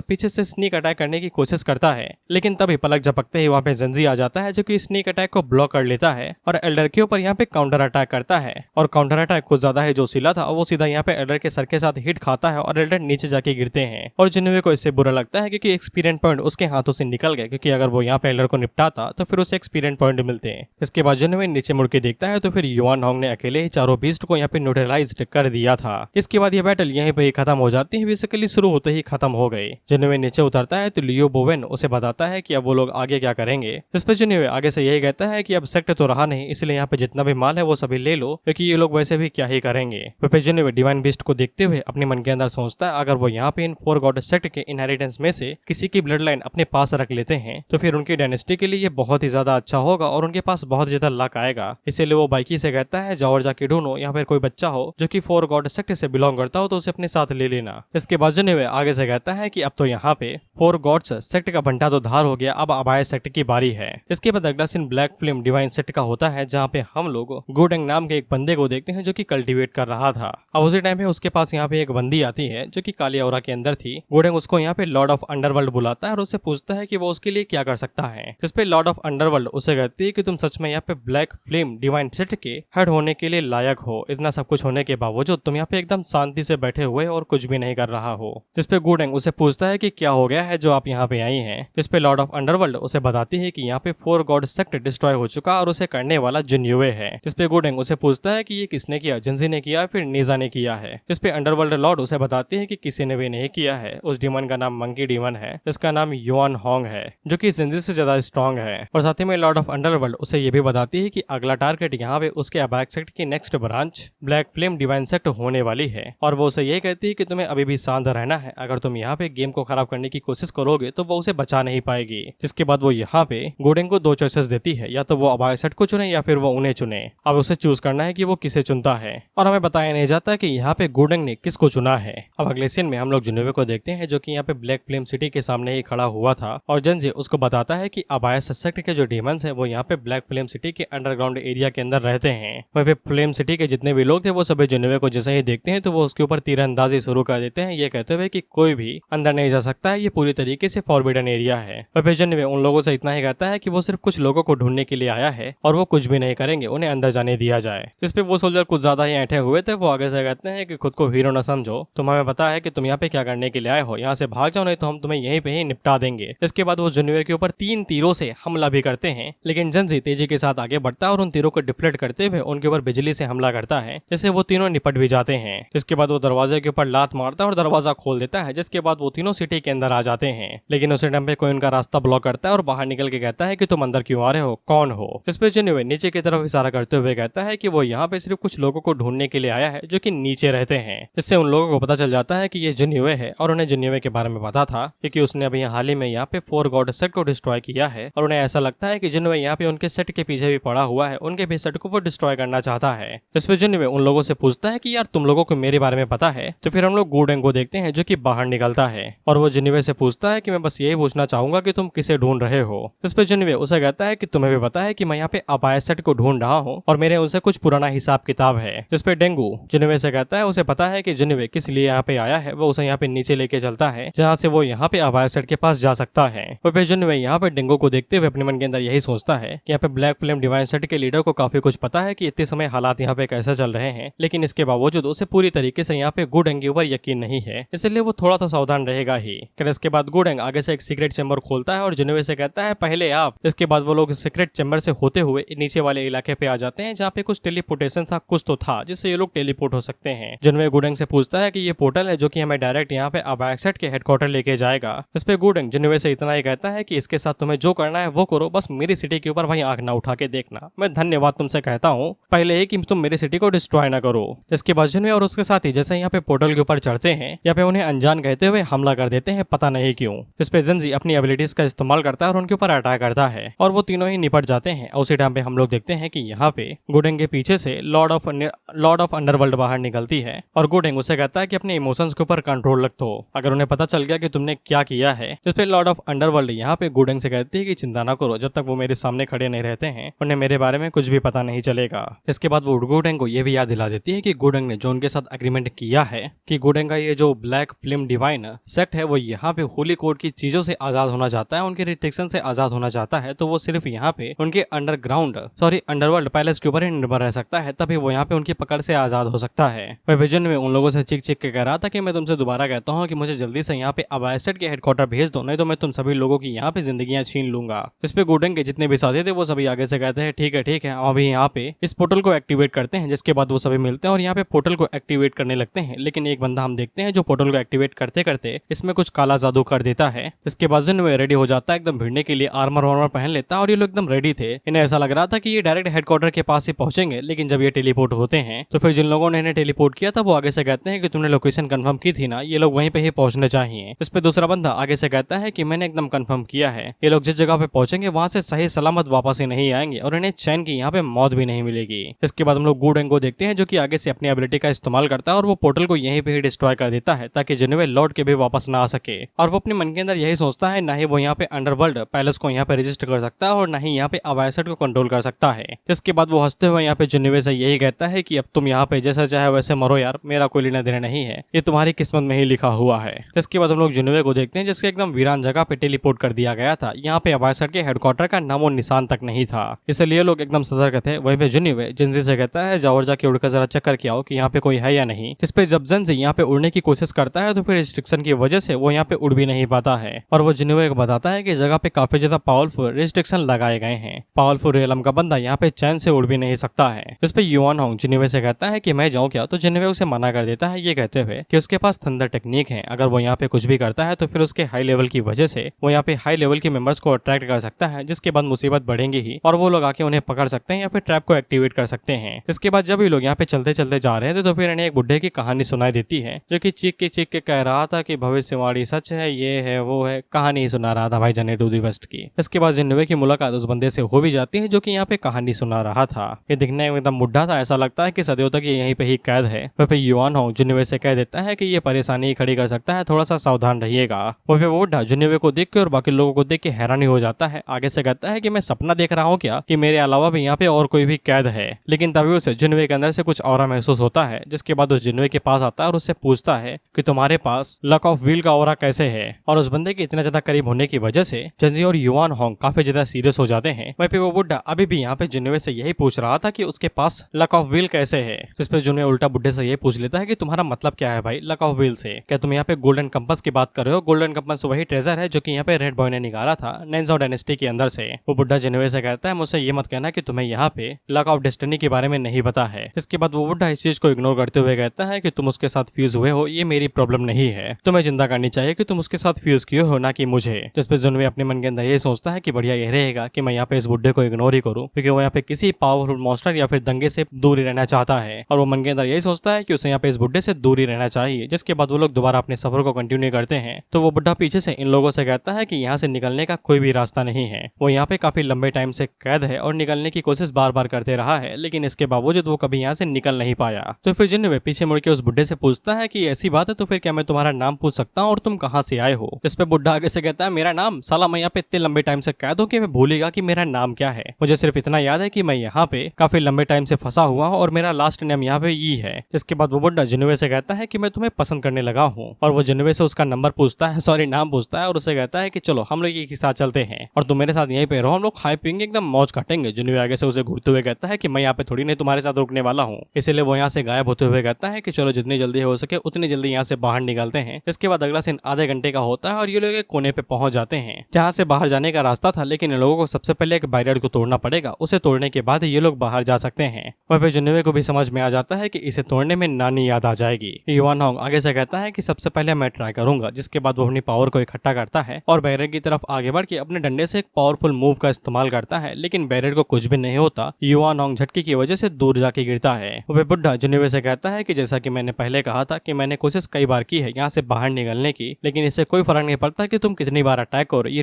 पीछे से स्नीक अटैक करने की कोशिश करता है, लेकिन तभी पलक झपकते ही वहाँ पे जंजी आ जाता है जो कि स्नीक अटैक को ब्लॉक कर लेता है और एल्डर के ऊपर यहाँ पे काउंटर अटैक करता है। और काउंटर अटैक कुछ ज्यादा है जो सिला था वो सीधा यहाँ पे एल्डर के सर के साथ हिट खाता है और एल्डर नीचे जाके गिरते हैं। और जिन्होवे को इससे बुरा लगता है क्योंकि एक्सपीरियंस पॉइंट उसके हाथों से निकल गए, क्योंकि अगर वो यहाँ पे एल्डर को निपटाता तो फिर उसे एक्सपीरियंस पॉइंट मिलते हैं। इसके बाद जिन्होवे नीचे मुड़ के देखता है तो फिर युआन होंग ने अकेले ही चारों बीस्ट को यहाँ पे न्यूट्रलाइज कर दिया था। इसके बाद ये बैटल यहीं पे ही खत्म हो जाती है, बेसिकली शुरू होते ही खत्म हो गई। जिन्होवे नीचे उतरता है तो लियो बोवेन उसे बताता है कि अब वो लोग आगे क्या करेंगे। इस पे जिन्होवे आगे से यही कहता है कि अब सेक्ट तो रहा नहीं, इसलिए यहाँ पे जितना भी माल है वो सभी ले लो, क्योंकि ये लोग वैसे भी क्या ही करेंगे। फिर जिन्होवे डिवाइन बीस्ट को देखते हुए अपने मन के अंदर सोचता है अगर वो यहाँ पे इन 4 गॉड सेक्ट के इनहेरिटेंस में से किसी की ब्लड लाइन अपने पास रख लेते हैं तो फिर उनकी डायनेस्टी के लिए ये बहुत ही ज्यादा अच्छा होगा और उनके पास बहुत ज्यादा लक आएगा। इसीलिए वो बाइकी से कहता है जाओ और जाके ढूंढो यहाँ पर कोई बच्चा हो जो कि 4 गॉड सेक्ट से बिलोंग करता हो तो उसे अपने साथ ले लेना। इसके बाद जिन्होवे आगे से कहता है कि अब तो यहाँ पे 4 गॉड्स सेक्ट का भंटा तो धार हो गया, अब अबाया सेक्ट की बारी है। इसके बाद अगला scene black flame divine sect का होता है जहाँ पे हम लोग गुडेंग नाम के एक बंदे को देखते हैं जो कि कल्टीवेट कर रहा था। अब उसी टाइम पे उसके पास यहाँ पे एक बंदी आती है जो कि काली औरा के अंदर थी। गुडेंग उसको यहाँ पे लॉर्ड ऑफ अंडरवर्ल्ड बुलाता है और उससे पूछता है कि वो उसके लिए क्या कर सकता है। जिस पे लॉर्ड ऑफ अंडरवर्ल्ड उसे कहती है कि तुम सच में यहाँ पे ब्लैक फ्लेम डिवाइन सेक्ट के हेड होने के लिए लायक हो। इतना सब कुछ होने के बावजूद तुम यहाँ पे एकदम शांति से बैठे हुए और कुछ भी नहीं कर रहा हो। जिस पे गुडेंग उसे पूछता है कि क्या हो गया है जो आप यहाँ पे आई हैं। जिस पे लॉर्ड ऑफ अंडरवर्ल्ड उसे बताती है कि यहाँ पे 4 गॉड सेक्ट डिस्ट्रॉय हो चुका और उसे करने वाला जिन्होवे है। जिस पे गुडेंग उसे पूछता है कि ये किसने किया, जिंजी ने किया फिर नीजा ने किया है। जिस पे अंडरवर्ल्ड लॉर्ड उसे बताती है कि किसी ने भी नहीं किया है। उस डीमन का नाम मंकी डीमन है जिसका नाम युआन होंग है जो कि जिंजी से ज्यादा स्ट्रॉन्ग है। और साथ ही में लॉर्ड ऑफ अंडरवर्ल्ड उसे ये भी बताती है कि अगला टारगेट यहाँ पे उसके अबैक सेक्ट की next branch black flame divine sect होने वाली है। और वो उसे ये कहती है कि तुम्हें अभी भी शांत रहना है, अगर तुम यहाँ पे गेम को खराब करने की कोशिश करोगे तो वो उसे बचा नहीं पाएगी। जिसके बाद वो यहाँ पे गुडेंग को 2 चॉइसेस देती है, या तो वो अबाया सेक्ट को चुने या फिर वो उन्हें चुने। अब उसे चूज करना है कि वो किसे चुनता है और हमें बताया नहीं जाता कि यहाँ पे गुडेंग ने किसको चुना है। अब अगले सीन में हम लोग जिन्होवे को देखते हैं जो कि यहाँ पे ब्लैक फ्लेम सिटी के सामने ही खड़ा हुआ था और जंजी उसको बताता है कि अबाया सेक्ट के जो डीमंस है वो यहाँ पे ब्लैक फ्लेम सिटी के अंडरग्राउंड एरिया के अंदर रहते हैं। वहीं पे फ्लेम सिटी के जितने भी लोग थे वो सभी जिन्होवे को जैसे ही देखते हैं तो वो उसके ऊपर तीरंदाजी शुरू कर देते हैं, ये कहते हुए कि कोई भी अंदर नहीं जा सकता है, ये पूरी तरीके से फॉरबिडन एरिया है। और फिर जिन्होवे उन लोगों से इतना ही कहता है कि वो सिर्फ कुछ लोगों को ढूंढने के लिए आया है और वो कुछ भी नहीं करेंगे, उन्हें अंदर जाने दिया जाए। इस पे वो सोल्जर कुछ ज्यादा ही ऐठे हुए थे, वो आगे से कहते हैं कि खुद को हीरो न समझो, तुम हमें पता है कि तुम यहाँ पे क्या करने के लिए आए हो, यहाँ से भाग जाओ नहीं तो हम तुम्हें यहीं पे ही निपटा देंगे। इसके बाद वो जिन्होवे के ऊपर 3 तीरों से हमला भी करते हैं, लेकिन जंजी तेजी के साथ आगे बढ़ता है और उन तीरों को डिफ्लेक्ट करते हुए उनके ऊपर बिजली से हमला करता है, जिससे वो तीनों निपट भी जाते हैं। इसके बाद वो दरवाजे के ऊपर लात मारता है और दरवाजा खोल देता है, जिसके बाद वो तीनों सिटी के अंदर आ जाते हैं। लेकिन उस टाइम पे कोई उनका रास्ता ब्लॉक करता है और बाहर निकल के कहता है कि तुम अंदर क्यों आ रहे हो, कौन हो। जिस पे जिन्होवे नीचे की तरफ इशारा करते हुए कहता है कि वो यहाँ पे सिर्फ कुछ लोगों को ढूंढने के लिए आया है जो कि नीचे रहते हैं। जिससे उन लोगों को पता चल जाता है कि ये जिन्होवे है और उन्हें जिन्होवे के बारे में पता था क्योंकि उसने अभी हाल ही में यहाँ पे 4 गॉड सेट को डिस्ट्रॉय किया है और उन्हें ऐसा लगता है कि जिन्होवे यहाँ पे उनके सेट के पीछे भी पड़ा हुआ है, उनके भी सेट को वो डिस्ट्रॉय करना चाहता है। इस पे जिन्होवे उन लोगों से पूछता है कि यार तुम लोगों को मेरे बारे में पता है। तो फिर हम लोग गुडेंग को देखते हैं जो कि बाहर निकलता है और वो जिन्होवे से पूछता है कि मैं बस यही पूछना चाहूंगा कि तुम किसे ढूंढ रहे हो। इस पे जिन्होवे उसे कहता है कि तुम्हें भी पता है कि मैं यहाँ पे अबाया सेट को ढूंढ रहा हूँ और मेरे उनसे कुछ पुराना हिसाब किताब है। जिस पे डेंगू जिन्होवे से कहता है उसे पता है कि जिन्होवे किस लिए यहाँ पे आया है, वो उसे यहाँ पे नीचे लेके चलता है जहाँ से वो यहाँ पे अबाया सेट के पास जा सकता है। और फिर जिन्होवे यहाँ पे डेंगू को देखते हुए अपने मन के अंदर यही सोचता है कि यहाँ पे ब्लैक फ्लेम डिवाइन सेट के लीडर को काफी कुछ पता है कि इतने समय हालात यहाँ पे कैसे चल रहे हैं, लेकिन इसके बावजूद उसे पूरी तरीके से यहाँ पे गुडेंग के ऊपर यकीन नहीं है, इसलिए वो थोड़ा सा सावधान रहेगा ही। फिर इसके बाद गुडेंग आगे से एक सीक्रेट चैम्बर खोलता है और जिन्होवे से कहता है पहले आप। इसके बाद वो लोग सीक्रेट चैम्बर से होते हुए नीचे वाले इलाके पे आ जाते हैं जहाँ पे कुछ टेलीपोर्टेशन था, कुछ तो था जिससे ये लोग टेलीपोर्ट हो सकते हैं। जिन्होवे गुडेंग से पूछता है कि ये पोर्टल है जो कि हमें डायरेक्ट यहाँ पे अबाया सेट के हेडक्वार्टर लेके जाएगा। इस पे गुडेंग जिन्होवे से इतना ही कहता है कि इसके साथ तुम्हें जो करना है वो करो, बस मेरी सिटी के ऊपर भाई आंख ना उठा के देखना, मैं धन्यवाद तुमसे कहता हूँ, पहले ही कि तुम मेरी सिटी को डिस्ट्रॉय ना करो। इसके बाद जिन्होवे और उसके साथ ही जैसे यहाँ पे पोर्टल के ऊपर चढ़ते हैं, यहाँ पे उन्हें अनजान कहते हुए हमला कर देते हैं, पता नहीं क्यों। इस पे जंजी अपनी एबिलिटीज का इस्तेमाल करता है और उनके ऊपर अटैक करता है और वो तीनों ही निपट जाते हैं। उसी टाइम पे हम लोग देखते हैं कि यहाँ पे गुडेंग के पीछे से लॉर्ड ऑफ अंडरवर्ल्ड बाहर निकलती है और गुडेंग उसे कहता है कि अपने इमोशंस के ऊपर कंट्रोल रख दो, अगर उन्हें पता चल गया कि तुमने क्या किया है। इस पे लॉर्ड ऑफ अंडरवर्ल्ड यहाँ पे गुडेंग से कहती है कि चिंता ना करो, जब तक वो मेरे सामने खड़े नहीं रहते हैं उन्हें मेरे बारे में कुछ भी पता नहीं चलेगा। इसके बाद वो गुडेंग को ये भी याद दिला देती है कि गुडेंग ने जो उनके साथ एग्रीमेंट किया है कि गुडेंग का ये जो ब्लैक फिल्म डिवाइन सेक्ट है वो यहाँ पे होली कोड की चीजों से आजाद होना चाहता है, उनके रिस्ट्रिक्शन से आजाद होना चाहता है, तो वो सिर्फ यहाँ पे उनके अंडरवर्ल्ड पैलेस के ऊपर ही निर्भर रह सकता है, तभी वो यहाँ पे उनकी पकड़ से आजाद हो सकता है। वह विजन में उन लोगों से चिक चिक के कह रहा था कि मैं तुमसे दोबारा कहता हूँ कि मुझे जल्दी से यहाँ पे अबायसेट के हेडक्वार्टर भेज दो, नहीं तो मैं तुम सभी लोगों की यहाँ पे जिंदगियां छीन लूंगा। इस पे गुडेंग के जितने भी साथी थे वो सभी आगे से कहते हैं ठीक है अभी यहाँ पे इस पोर्टल को एक्टिवेट करते हैं, जिसके बाद वो सभी मिलते हैं और यहाँ पे पोर्टल को एक्टिवेट करने लगते हैं। लेकिन एक बंदा हम देखते हैं जो पोर्टल को एक्टिवेट करते करते इसमें कुछ काला जादू कर देता है। इसके बाद जिनवे रेडी हो जाता है एकदम भिड़ने के लिए, आर्मर वार्मर पहन लेता है और ये लोग एकदम रेडी थे। इन्हें ऐसा लग रहा था कि ये डायरेक्ट हेडक्वार्टर के पास ही पहुंचेंगे, लेकिन जब ये टेलीपोर्ट होते हैं तो फिर जिन लोगों ने इन्हें टेलीपोर्ट किया था वो आगे से कहते हैं कि तुमने लोकेशन कंफर्म की थी ना, ये लोग वहीं पे ही पहुंचने चाहिए। इस पे दूसरा बंदा आगे से कहता है कि मैंने एकदम कंफर्म किया है, ये लोग जिस जगह पे पहुंचेंगे वहां से सही सलामत वापस ही नहीं आएंगे और इन्हें चैन की यहाँ पे मौत भी नहीं मिलेगी। इसके बाद हम लोग गुडेंग को देखते हैं जो कि आगे से अपनी एबिलिटी का इस्तेमाल करता है और वो पोर्टल को यहीं पे ही डिस्ट्रॉय कर देता है ताकि जिनवे लौट के भी वापस ना आ सके। और वो अपने मन के अंदर यही सोचता है ना ही वो यहाँ पे अंडरवर्ल्ड पैलेस को यहाँ पे रजिस्टर कर सकता है और ना ही यहाँ पे अबायसेट को कंट्रोल कर सकता है। इसके बाद वो हंसते हुए यहाँ पे जिनवे से यही कहता है कि अब तुम यहाँ पे जैसा चाहे वैसे मरो यार, मेरा कोई लेना देना नहीं है, ये तुम्हारी किस्मत में ही लिखा हुआ है। इसके बाद हम लोग जिनवे को देखते हैं जिसके एकदम वीरान जगह पे टेलीपोर्ट कर दिया गया था। यहाँ पे अबायसेट के हेडक्वार्टर का नामो निशान तक नहीं था, इसलिए लोग एकदम सतर्क थे। वहीं पे जिनवे जिनजी से कहता है जाओ जाके उड़कर जरा चक्कर किया हो कि यहाँ पे कोई है या नहीं। जिस पे जब जिनजी यहाँ पे उड़ने की कोशिश करता है तो फिर रिस्ट्रिक्शन की वजह से वो यहाँ पे उड़ भी नहीं पाता है और वो जिनवे को बताता है कि जगह पे काफी ज्यादा पावरफुल रिस्ट्रिक्शन लगाए गए हैं, पावरफुल रियलम का बंदा यहाँ पे चैन से उड़ भी नहीं सकता है। इस पे युआन होंग जिनवे से कहता है कि मैं जाऊँ क्या, तो जिनवे उसे मना कर देता है ये कहते हुए कि उसके पास थंडर टेक्निक है, अगर वो यहाँ पे कुछ भी करता है तो फिर उसके हाई लेवल की वजह से वो यहाँ पे हाई लेवल के मेंबर्स को अट्रैक्ट कर सकता है, जिसके बाद मुसीबत बढ़ेंगी ही और वो लोग आके उन्हें पकड़ सकते हैं या फिर ट्रैप को एक्टिवेट कर सकते हैं। इसके बाद जब ये लोग यहाँ पे चलते चलते जा रहे थे तो फिर इन्हें एक बुढ़े की कहानी सुनाई देती है जो कि चीख के कह रहा था कि भविष्यवाणी सच है, ये है वो है, कहानी सुना रहा था भाई जाने टू दी वेस्ट की। इसके बाद जिन्नवे की मुलाकात उस बंदे से हो भी जाती है जो कि यहाँ पे कहानी सुना रहा था। ये दिखने में एकदम बुढ़ा था, ऐसा लगता है कि सदियों तक ये यहीं पे ही कैद है। वह पे युआन होंग जिन्नवे से कह देता है कि ये परेशानी खड़ी कर सकता है, थोड़ा सा सावधान रहिएगा। वह पे वो बुढ़ा जिन्नवे को देख के और बाकी लोगों को देख के हैरानी हो जाता है। आगे से कहता है कि मैं सपना देख रहा हूँ क्या कि मेरे अलावा भी यहाँ पे और कोई भी कैद है। लेकिन तभी उसे जिन्नवे के अंदर से कुछ ऑरा महसूस होता है, जिसके बाद वो जिन्नवे के पास आता है और उससे पूछता है कि तुम्हारे पास लक ऑफ व्हील का ऑरा कैसे है। और उस बंदे के इतना ज्यादा करीब होने की वजह से जंजी और युआन होंग काफी ज्यादा सीरियस हो जाते हैं। वहीं पे वो बुढ़ा अभी भी यहाँ पे जिन्नवे से यही पूछ रहा था कि उसके पास लक ऑफ व्हील कैसे है, जिस पे जिन्नवे उल्टा बुढ़े से यही पूछ लेता है कि तुम्हारा मतलब क्या है भाई लक ऑफ व्हील से, क्या तुम यहाँ पे गोल्डन कंपास की बात कर रहे हो? गोल्डन कंपास वही ट्रेजर है जो कि यहाँ पे रेड बॉय ने निकाला था नैन्जो डायनेस्टी के अंदर से। वो बुढ़ा जिन्नवे से कहता है मुझसे ये मत कहना कि तुम्हें यहाँ पे लक ऑफ डेस्टिनी के बारे में नहीं पता है। इसके बाद वो बुढ़ा इस चीज को इग्नोर करते हुए कहता है कि तुम उसके साथ फ्यूज हुए हो, ये मेरी प्रॉब्लम नहीं है, तुम्हें चिंता करनी चाहिए कि तुम उसके साथ फ्यूज किए हो ना कि मुझे। जिस पे जिन्नवे अपने मन के अंदर ये सोचता है कि बढ़िया ये रहेगा कि मैं यहाँ पे इस बुढ़े को इग्नोर ही करूँ, क्योंकि वो यहाँ पे किसी पावरफुल मॉन्स्टर या फिर दंगे से दूर ही रहना चाहता है और वो मन के अंदर यही सोचता है कि उसे यहाँ पे इस बुढ़े से दूर ही रहना चाहिए। जिसके बाद वो लोग दोबारा अपने सफर को कंटिन्यू करते हैं तो वो बुढ़ा पीछे से इन लोगों से कहता है कि यहाँ से निकलने का कोई भी रास्ता नहीं है, वो यहाँ पे काफी लंबे टाइम से कैद है और निकलने की कोशिश बार बार करते रहा है, लेकिन इसके बावजूद वो कभी यहाँ से निकल नहीं पाया। तो फिर जिन्नवे पीछे मुड़ के उस बुढ़े से पूछता है कि ऐसी बात है तो फिर क्या मैं तुम्हारा नाम पूछ सकता हूँ और तुम कहाँ से आए हो? इस पे बुढ़ा आगे से कहता है मेरा नाम, साला मैं यहाँ पे इतने लंबे टाइम से कैद हूँ कि मैं भूलेगा कि मेरा नाम क्या है। मुझे सिर्फ इतना याद है कि मैं यहाँ पे काफी लंबे टाइम से फंसा हुआ हूँ और मेरा लास्ट नेम यहाँ पे ई है। इसके बाद वो बुढ़ा जिन्नवे से कहता है कि मैं तुम्हें पसंद करने लगा हूँ और वो जिन्नवे से उसका नंबर पूछता है, सॉरी नाम पूछता है और उसे कहता है कि चलो हम लोग एक ही साथ चलते हैं और तुम मेरे साथ यहीं पे रहो, हम लोग खाए पियेंगे एकदम मौज काटेंगे। जिन्नवे आगे से उसे घूरते हुए कहता है कि मैं यहाँ पे थोड़ी नहीं तुम्हारे साथ रुकने वाला हूँ, इसीलिए वो यहाँ से गायब होते हुए कहता है कि चलो जितनी जल्दी हो सके उतनी जल्दी यहाँ से बाहर निकलते हैं। इसके बाद अगला सीन आधे घंटे का होता है और ये लोग एक कोने पे पहुंच जाते हैं जहाँ से बाहर जाने का रास्ता था, लेकिन इन लोगों को सबसे पहले एक बैरियर को तोड़ना पड़ेगा, उसे तोड़ने के बाद ये लोग बाहर जा सकते हैं। वहीं पे जिन्नवे को भी समझ में आ जाता है कि इसे तोड़ने में नानी याद आ जाएगी। युआन होंग आगे से कहता है कि सबसे पहले मैं ट्राई करूंगा, जिसके बाद वो अपनी पावर को इकट्ठा करता है और बैरियर की तरफ आगे बढ़ के अपने डंडे से एक पावरफुल मूव का इस्तेमाल करता है, लेकिन बैरियर को कुछ भी नहीं होता। युआन होंग झटके की वजह से दूर जाके गिरता है। वह बुढ़ा जिन्नवे से कहता है कि जैसा कि मैंने पहले कहा था कि मैंने कोशिश कई बार की है यहाँ से बाहर निकलने की, लेकिन इससे कोई फर्क नहीं पड़ता कि तुम कितनी बार अटैक करो, ये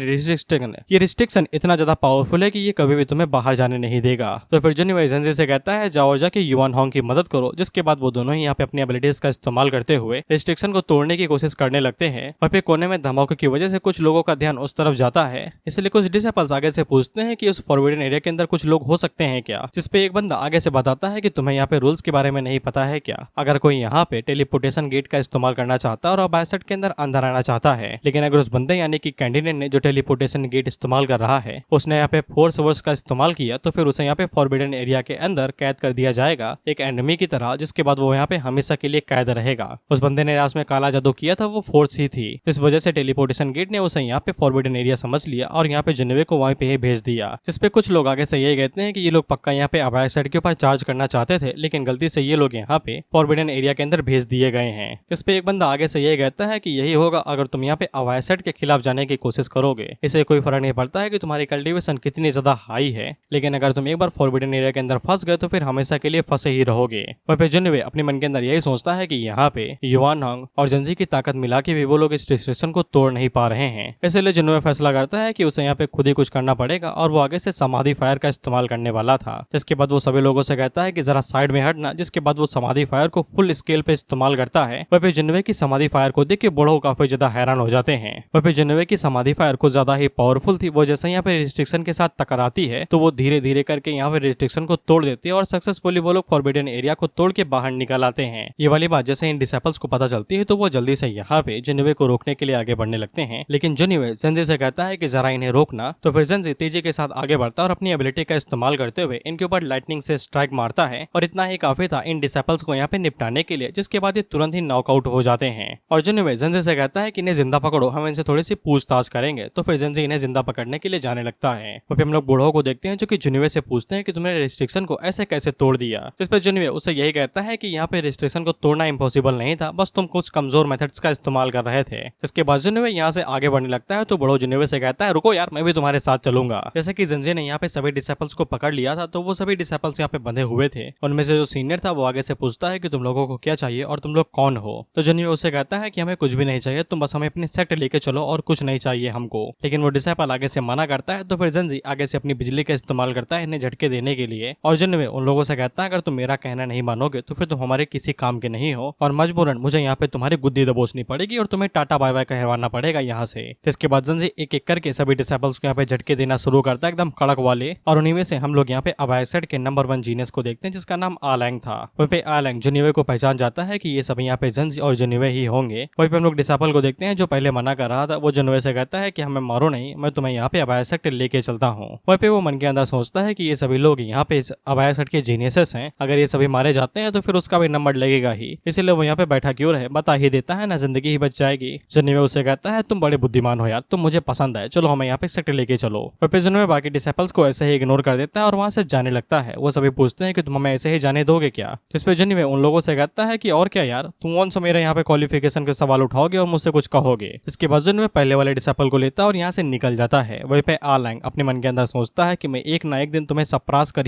रिस्ट्रिक्शन इतना ज्यादा पावरफुल है कि ये कभी भी तुम्हें बाहर जाने नहीं देगा। तो फिर जुनिवे ज़ेंजी से कहता है जाओ जाके युआन होंग की मदद करो, जिसके बाद वो दोनों ही यहाँ पे अपनी एबिलिटीज का इस्तेमाल करते हुए रिस्ट्रिक्शन को तोड़ने की कोशिश करने लगते हैं। और फिर कोने में धमाके की वजह से कुछ लोगों का ध्यान उस तरफ जाता है, इसलिए कुछ डिसेबल्स आगे से पूछते हैं कि उस फॉरबिडन एरिया के अंदर कुछ लोग हो सकते हैं क्या, जिसपे एक बंदा आगे से बताता है कि तुम्हें यहाँ पे रूल्स के बारे में नहीं पता है क्या। अगर कोई यहाँ पे टेलीपोर्टेशन गेट का इस्तेमाल करना चाहता है और अबायसेट के अंदर अंदर आना चाहता है, लेकिन अगर उस बंदे यानी कि कैंडिडेट ने जो टेलीपोर्टेशन गेट इस्तेमाल कर रहा है उसने यहाँ पे फोर्स वर्स का इस्तेमाल किया, तो फिर उसे यहाँ पे फॉरबिडन एरिया के अंदर कैद कर दिया जाएगा एक एनिमी की तरह, जिसके बाद वो यहाँ पे हमेशा के लिए कैद रहेगा। उस बंदे ने रास में काला जादू किया था, वो फोर्स ही थी। इस वजह से टेलीपोर्टेशन गेट ने उसे यहाँ पे फॉरबिडन एरिया समझ लिया और यहाँ पे जिन्वे को वहीं पे ही भेज दिया, जिसपे कुछ लोग आगे से ये कहते हैं कि ये लोग पक्का यहाँ पे अबायसेट के ऊपर चार्ज करना चाहते थे, लेकिन गलती से ये लोग यहाँ पे फॉरबिडन एरिया के अंदर भेज दिए गए हैं। इस पे एक बंदा आगे से ये कहता है कि यही होगा अगर तुम यहाँ पे अबायसेट के खिलाफ जाने की कोशिश करोगे। इसे कोई फर्क नहीं पड़ता है कि तुम्हारी कल्टीवेशन कितनी ज्यादा हाई है, लेकिन अगर तुम एक बार फॉरबिडन एरिया के अंदर फंस गए तो फिर हमेशा के लिए फंसे ही रहोगे। और फिर जिन्वे अपने मन के अंदर यही सोचता है कि यहाँ पे युआन होंग और ज़ेंजी की ताकत मिला के भी वो लोग इस रिस्ट्रिक्शन को तोड़ नहीं पा रहे हैं। इसलिए जिन्वे फैसला करता है कि उसे यहाँ पे खुद ही कुछ करना पड़ेगा और वो आगे से समाधि फायर का इस्तेमाल करने वाला था। जिसके बाद वो सभी लोगों से कहता है कि जरा साइड में हटना, जिसके बाद वो समाधि फायर को फुल स्केल पे इस्तेमाल करता है। और फिर जिन्वे की समाधि फायर को देख के बूढ़ो काफी ज्यादा हैरान हो जाते हैं। और फिर जिन्वे की समाधि फायर को ज्यादा ही पावरफुल थी, वो जैसे यहाँ पे रिस्ट्रिक्शन के साथ टकराती है तो वो धीरे धीरे करके यहाँ पे रिस्ट्रिक्शन को तोड़ देती है और सक्सेसफुली वो लोग फॉरबिडन एरिया को तोड़ के बाहर निकल आते हैं। ये वाली बात जैसे इन डिसेबल्स को पता चलती है तो वो जल्दी से यहाँ पे जिन्वे को रोकने के लिए आगे बढ़ने लगते हैं, लेकिन जिन्वे ज़ेंजी से कहता है कि जरा इन्हें रोकना। तो फिर ज़ेंजी तेजी के साथ आगे बढ़ता है और अपनी एबिलिटी का इस्तेमाल करते हुए इनके ऊपर लाइटनिंग से स्ट्राइक मारता है और इतना ही काफी था इन डिसेबल्स को यहाँ पे निपटाने के लिए, जिसके बाद ये तुरंत ही नॉकआउट हो जाते हैं। और जिन्वे ज़ेंजी से कहता है कि इन्हें जिंदा पकड़ो, हम इनसे थोड़ी सी पूछताछ करेंगे। तो फिर ज़ेंजी इन्हें जिंदा पकड़ने के लिए जाने लगता है। तो फिर हम लोग बूढ़ों को देखते हैं जो कि जिन्वे से पूछते हैं कि तुमने रिस्ट्रिक्शन को ऐसे कैसे तोड़ दिया, जिस पर जिन्वे उसे यही कहता है कि यहाँ पे रिस्ट्रिक्शन को तोड़ना इम्पॉसिबल नहीं था, बस तुम कुछ कमजोर मेथड्स का इस्तेमाल कर रहे थे। इसके बाद जिन्वे यहाँ से आगे बढ़ने लगता है तो बूढ़ो जिन्वे से कहता है रुको यार, मैं भी तुम्हारे साथ चलूंगा। जैसे कि ज़ेंजी ने यहाँ पे सभी डिसेबल्स को पकड़ लिया था तो वो सभी डिसेबल्स यहाँ पे बंधे हुए थे। उनमें से जो सीनियर था वो आगे से पूछता है कि तुम लोगों को क्या चाहिए और तुम लोग कौन हो। तो जिन्वे उसे कहता है कि हमें कुछ भी नहीं चाहिए, तुम बस हमें अपनी सेक्ट लेके चलो और कुछ नहीं चाहिए हमको। लेकिन वो डिसेबल आगे से मना करता है तो फिर ज़ेंजी आगे से अपनी बिजली का इस्तेमाल करता है इन्हें झटके देने के लिए। और जिन्वे उन लोगों से कहता है अगर तुम मेरा कहना नहीं मानोगे तो फिर तुम हमारे किसी काम के नहीं हो और मजबूरन मुझे यहाँ पे तुम्हारी गुद्दी दबोचनी पड़ेगी और तुम्हें टाटा बाय बाय कहवाना पड़ेगा यहाँ से। जिसके बाद ज़ेंजी एक एक करके सभी डिसेबल्स को यहाँ पे झटके देना शुरू करता है एकदम कड़क वाले। और उन्हीं में से हम लोग यहाँ पे अबायसेट के नंबर 1 जीनियस को देखते हैं जिसका नाम आलैंग था। वहीं पे आलैंग जिन्वे को पहचान जाता है कि ये सब यहाँ पे ज़ेंजी और जिन्वे ही होंगे। वहीं पे हम लोग डिसेबल को देखते हैं जो पहले मना कर रहा था, वो जिन्वे से कहता है कि हमें मारो नहीं, मैं तुम्हें यहाँ पे अबायसेट लेके चलता हूँ। वहीं पे वो मन के अंदर सोचता है कि ये सभी लोग यहाँ पे अबायसेट के जीनियसेस हैं, अगर ये सभी मारे जाते हैं तो फिर उसका भी नंबर लगेगा ही, इसीलिए वो यहाँ पे बैठा क्यों रहे, बता ही देता है ना जिंदगी ही बच जाएगी। जिन्वे उसे कहता है तुम बड़े बुद्धिमान हो यार, तुम मुझे पसंद है, चलो हमें यहाँ पे सेक्टर लेके चलो। और फिर जिन्वे बाकी डिसेबल्स को ऐसे ही इग्नोर कर देता है और वहां से जाने लगता है। वो सभी पूछते हैं कि तुम हमें ऐसे ही जाने दोगे क्या, जिस पे जिन्वे उन लोगों से कहता है कि और क्या यार, तुम कौन सा मेरे यहाँ पे क्वालिफिकेशन के सवाल उठाओगे और मुझसे कुछ कहोगे। इसके बाद जिन्वे पहले वाले डिसेबल को लेता है और यहाँ से निकल जाता है। वहीं पे आलैंग अपने मन के अंदर सोचता है कि मैं एक ना एक दिन तुम्हें सप्रेस कर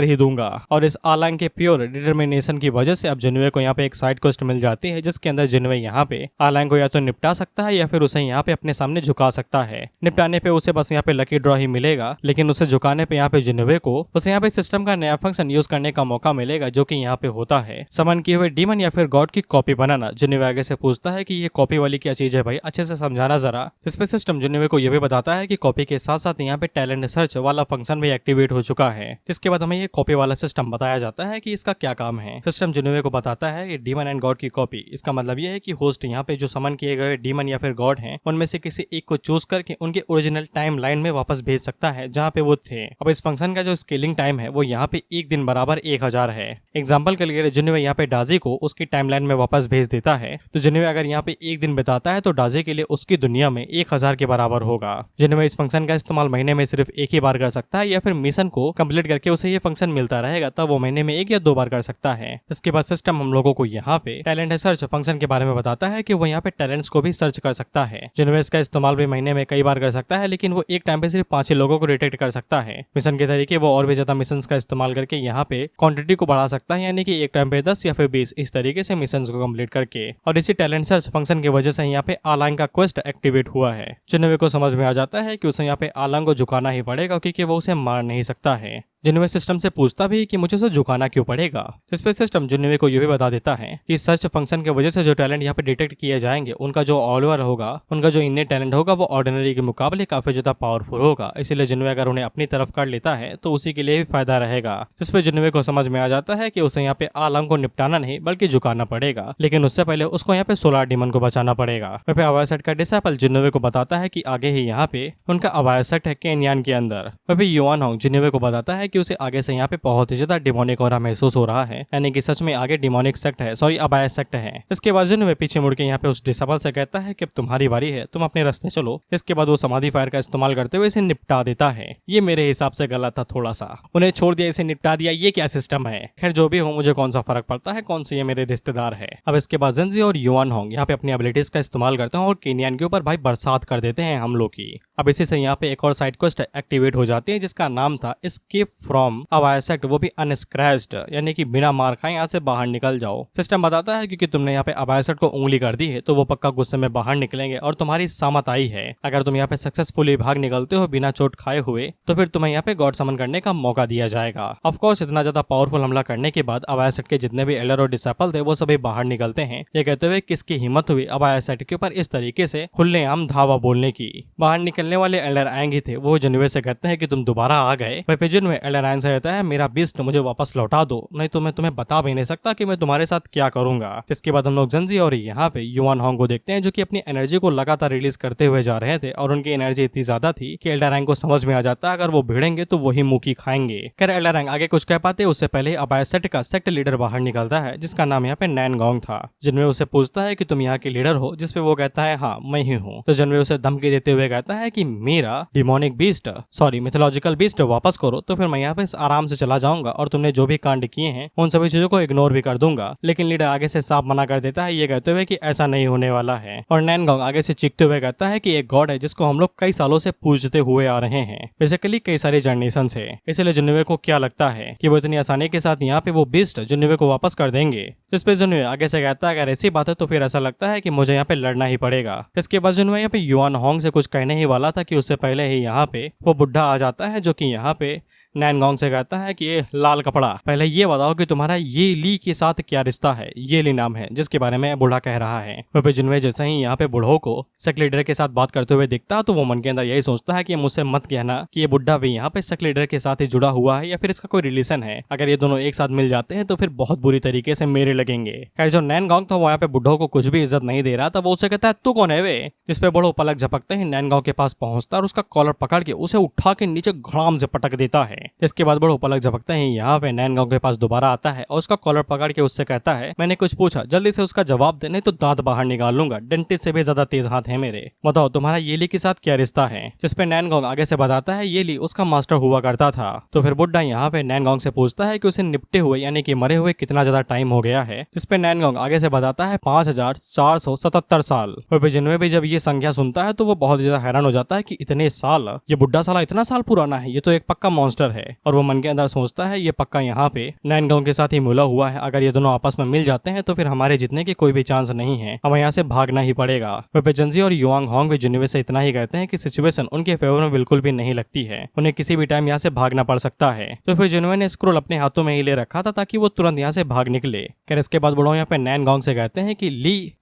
ही दूंगा। और इस आलैंग के प्योर डिटर्मिनेशन की वजह से अब जिन्वे को यहाँ पे एक साइड क्वेस्ट मिल जाती है, जिसके अंदर जिन्वे यहाँ पे आलैंग को या तो निपटा सकता है या फिर उसे यहाँ पे अपने सामने झुका सकता है। निपटाने पे उसे बस यहाँ पे लकी ड्रॉ ही मिलेगा, लेकिन उसे झुकाने पे यहाँ पे जिन्वे को उसे यहाँ पे सिस्टम का नया फंक्शन यूज करने का मौका मिलेगा, जो कि यहाँ पे होता है समन किए हुए डीमन या फिर गॉड की कॉपी बनाना। जिन्वे आगे से पूछता है कि ये कॉपी वाली क्या चीज है भाई, अच्छे से समझाना जरा। इस पे सिस्टम जिन्वे को ये भी बताता है कि कॉपी के साथ साथ यहाँ पे टैलेंट सर्च वाला फंक्शन भी एक्टिवेट हो चुका है। जिसके बाद हमें ये कॉपी वाला सिस्टम बताया जाता है कि इसका क्या काम है। सिस्टम जिन्वे को बताता है ये डीमन एंड गॉड की कॉपी, इसका मतलब ये है कि होस्ट यहाँ पे जो समन किए गए डीमन या फिर गॉड हैं उनमें से किसी एक को चूज करके उनके ओरिजिनल टाइम लाइन में वापस भेज सकता है जहाँ पे वो थे। अब इस फंक्शन का जो स्केलिंग टाइम है वो यहाँ पे एक दिन बराबर 1000 है। एग्जाम्पल के लिए जिन्वे यहाँ पे डाजी को उसकी टाइमलाइन में वापस भेज देता है, तो जिन्वे अगर यहाँ पे एक दिन बिताता है तो डाजी के लिए उसकी दुनिया में 1000 के बराबर होगा। जिन्वे इस फंक्शन का इस्तेमाल महीने में सिर्फ एक ही बार कर सकता है या फिर मिशन को कंप्लीट करके उसे ये फंक्शन मिलता रहेगा, तब वो महीने में 1 या 2 बार कर सकता है। इसके बाद सिस्टम हम लोगों को यहाँ पे टैलेंट सर्च फंक्शन के बारे में बताता है कि वो यहाँ पे टैलेंट्स को भी सर्च कर सकता है। जिन्वे इसका इस्तेमाल भी महीने में कई बार कर सकता है, लेकिन वो एक टाइम पे सिर्फ 5 ही लोगों को डिटेक्ट कर सकता है। मिशन के तरीके वो और भी ज्यादा मिशन का इस्तेमाल करके यहाँ पे क्वांटिटी को बढ़ा सकता है, यानी कि एक टाइम पे 10 या फिर 20 इस तरीके से मिशन को कंप्लीट करके। और इसी टैलेंट सर्च फंक्शन की वजह से यहाँ पे आलांग का क्वेस्ट एक्टिवेट हुआ है। जिन्नोवे को समझ में आ जाता है कि उसे यहाँ पे आलांग को झुकाना ही पड़ेगा क्योंकि वो उसे मार नहीं सकता है। जिन्नोवे सिस्टम से पूछता भी कि मुझे उसे झुकाना क्यों पड़ेगा, जिस पे सिस्टम जिन्नोवे को ये भी बता देता है कि सर्च फंक्शन की वजह से जो टैलेंट यहाँ पे डिटेक्ट किए जाएंगे उनका जो ऑलओवर होगा, उनका जो इन्ने टैलेंट होगा वो ऑर्डिनरी के मुकाबले काफी ज्यादा पावरफुल होगा। इसीलिए जिन्नोवे अगर उन्हें अपनी तरफ कर लेता है तो उसी के लिए भी फायदा रहेगा। जिसपे जिन्नोवे को समझ में आ जाता है कि उसे यहाँ पे आलांग को निपटाना नहीं बल्कि झुकाना पड़ेगा, लेकिन उससे पहले उसको यहाँ पे सोलार डीमन को बचाना पड़ेगा। वह पे अवायसेट का डिसाइपल जिन्नोवे को बताता है कि आगे ही यहाँ पे उनका अवायसेट है केन्यान के अंदर। वह पे युआन होंग जिन्नोवे को बताता है कि उसे आगे से यहाँ पे बहुत ही ज्यादा डिमोनिक ऑरा महसूस हो रहा है, यानी कि सच में आगे डिमोनिक सेक्ट है, सॉरी अबाया सेक्ट है। इसके बाद जिन्नोवे पीछे मुड़ के यहाँ पे उस डिसाइपल से कहता है कि अब तुम्हारी बारी है, तुम अपने रास्ते चलो। इसके बाद वो समाधि फायर का इस्तेमाल करते हुए इसे निपटा देता है। ये मेरे हिसाब से गलत था थोड़ा सा, उन्हें छोड़ दिया इसे निपटा दिया, ये क्या सिस्टम है। खैर जो भी हो, मुझे कौन सा फर्क पड़ता है कौन से ये मेरे रिश्तेदार है। अब इसके बाद जेंजी और युआन होंग यहाँ पे अपनी एबिलिटीज का इस्तेमाल करते हैं और केन्यान के ऊपर भाई बरसात कर देते हैं हमलों की। अब इसी से यहाँ पे एक और साइड क्वेस्ट एक्टिवेट हो जाती है जिसका नाम था एस्केप फ्रॉम अवाया सेक्ट, वो भी अनस्क्रैच्ड, यानी कि बिना मार खाए यहाँ से बाहर निकल जाओ। सिस्टम बताता है क्योंकि तुमने यहाँ पे अवाया सेक्ट को उंगली कर दी है तो वो पक्का गुस्से में बाहर निकलेंगे और तुम्हारी सामत आई है। अगर तुम यहाँ पे सक्सेसफुली भाग निकलते हो बिना चोट खाए हुए तो फिर तुम्हें यहाँ पे गॉड समन करने का मौका दिया जाएगा। ऑफ कोर्स इतना ज्यादा पावरफुल हमला करने के बाद अवाया सेक्ट के जितने भी एल्डर और डिसाइपल थे वो सभी बाहर निकलते हैं, ये कहते हुए किसकी हिम्मत हुई अवाया सेक्ट के ऊपर इस तरीके से खुलेआम धावा बोलने की। बाहर निकलने वाले एल्डर आएंग ही थे, वो जिन्नोवे से कहते हैं कि तुम दोबारा आ गए। वह पे जिन्नोवे एल्डर आएंग से कहता है मेरा बीस्ट मुझे वापस लौटा दो, नहीं तो मैं तुम्हें बता भी नहीं सकता कि मैं तुम्हारे साथ क्या करूंगा। जिसके बाद हम लोग जेंजी और यहाँ पे युआन होंग को देखते हैं जो कि अपनी एनर्जी को लगातार रिलीज करते हुए जा रहे थे और उनकी एनर्जी इतनी ज्यादा थी कि एल्डर आएंग को समझ में आ जाता है अगर वो भिड़ेंगे तो वही मुंह की खाएंगे। खैर एल्डर आएंग आगे कुछ कह पाते उससे पहले अबाया सेक्ट का सेक्ट लीडर बाहर निकलता है जिसका नाम यहाँ पे नैनगोंग था। जिन्नोवे उसे पूछता है कि तुम यहाँ के लीडर हो, जिसपे वो कहता है हाँ मैं ही हूँ। तो जिन्नोवे उसे धमकी देते हुए कहता है कि मेरा demonic beast sorry mythological beast वापस करो तो फिर मैं यहाँ पे आराम से चला जाऊंगा और तुमने जो भी कांड किए हैं उन सभी चीजों को इग्नोर भी कर दूंगा। लेकिन लीडर आगे से साफ मना कर देता है ये कहते हुए कि ऐसा नहीं होने वाला है। और नैनगोंग आगे से चीखते हुए कहता है कि एक गॉड है जिसको हम लोग कई सालों से पूजते हुए आ रहे हैं, बेसिकली कई सारे जनरेशन से। इसलिए जिन्नोवे को क्या लगता है कि वो इतनी आसानी के साथ यहाँ पे वो बीस्ट जिन्नोवे को वापस कर देंगे। इस पे जिन्नोवे आगे से कहता है अगर ऐसी बात है तो फिर ऐसा लगता है कि मुझे यहाँ पे लड़ना ही पड़ेगा। इसके बाद जिन्नोवे यहाँ पे युआन होंग से कुछ कहने ही वाला था कि उससे पहले ही यहाँ पे वो बुढ़ा आ जाता है जो कि यहाँ पे नैनगोंग से कहता है कि ये लाल कपड़ा, पहले ये बताओ कि तुम्हारा ये ली के साथ क्या रिश्ता है। ये ली नाम है जिसके बारे में बूढ़ा कह रहा है। वह पे जिन्नोवे जैसे ही यहाँ पे बूढ़ों को सेक्ट लीडर के साथ बात करते हुए दिखता तो वो मन के अंदर यही सोचता है कि मुझसे मत कहना कि ये बुढ़ा भी यहाँ पे सेक्ट लीडर के साथ ही जुड़ा हुआ है या फिर इसका कोई रिलेशन है। अगर ये दोनों एक साथ मिल जाते हैं तो फिर बहुत बुरी तरीके से मेरे लगेंगे। खैर जो नैनगोंग था वो यहाँ पे बुढ़ों को कुछ भी इज्जत नहीं दे रहा था, वो उसे कहता है तू कौन है वे। जिस पे बूढ़ो पलक झपकते ही नैनगोंग के पास पहुंचता और उसका कॉलर पकड़ के उसे उठा के नीचे घड़ाम से पटक देता है। इसके बाद बूढ़ो पलक झपकते ही यहाँ पे नैनगोंग के पास दोबारा आता है और उसका कॉलर पकड़ के उससे कहता है मैंने कुछ पूछा, जल्दी से उसका जवाब दे नहीं तो दांत बाहर निकाल लूंगा, डेंटिस्ट से भी ज्यादा तेज हाथ है मेरे। बताओ तुम्हारा ये ली के साथ क्या रिश्ता है। जिसपे नैनगोंग आगे से बताता है ये ली उसका मास्टर हुआ करता था। तो फिर बुड्ढा यहाँ पे नैनगोंग से पूछता है कि उसे निपटे हुए यानी कि मरे हुए कितना ज्यादा टाइम हो गया है। जिसपे नैनगोंग आगे से बताता है 5477 साल। और जिन्नोवे भी जब ये संख्या सुनता है तो वो बहुत ज्यादा हैरान हो जाता है कि इतने साल, ये बुड्ढा साला इतना साल पुराना है, ये तो एक पक्का मॉन्स्टर है। और वो मन के अंदर सोचता है ये पक्का यहाँ पे नैनगोंग के साथ ही मिला हुआ है, अगर ये दोनों आपस में मिल जाते हैं तो फिर हमारे जीतने की कोई भी चांस नहीं है, हमें यहाँ से भागना ही पड़ेगा। वह जेंजी और युआन होंग भी जिन्नोवे से इतना ही कहते हैं कि सिचुएशन उनके फेवर में बिल्कुल भी नहीं लगती है, उन्हें किसी भी टाइम यहाँ से भागना पड़ सकता है। तो फिर जिन्नोवे ने स्क्रोल अपने हाथों में ही ले रखा था ताकि वो तुरंत यहाँ से भाग निकले। खैर इसके बाद बड़ों यहाँ पे नैनगोंग से कहते हैं कि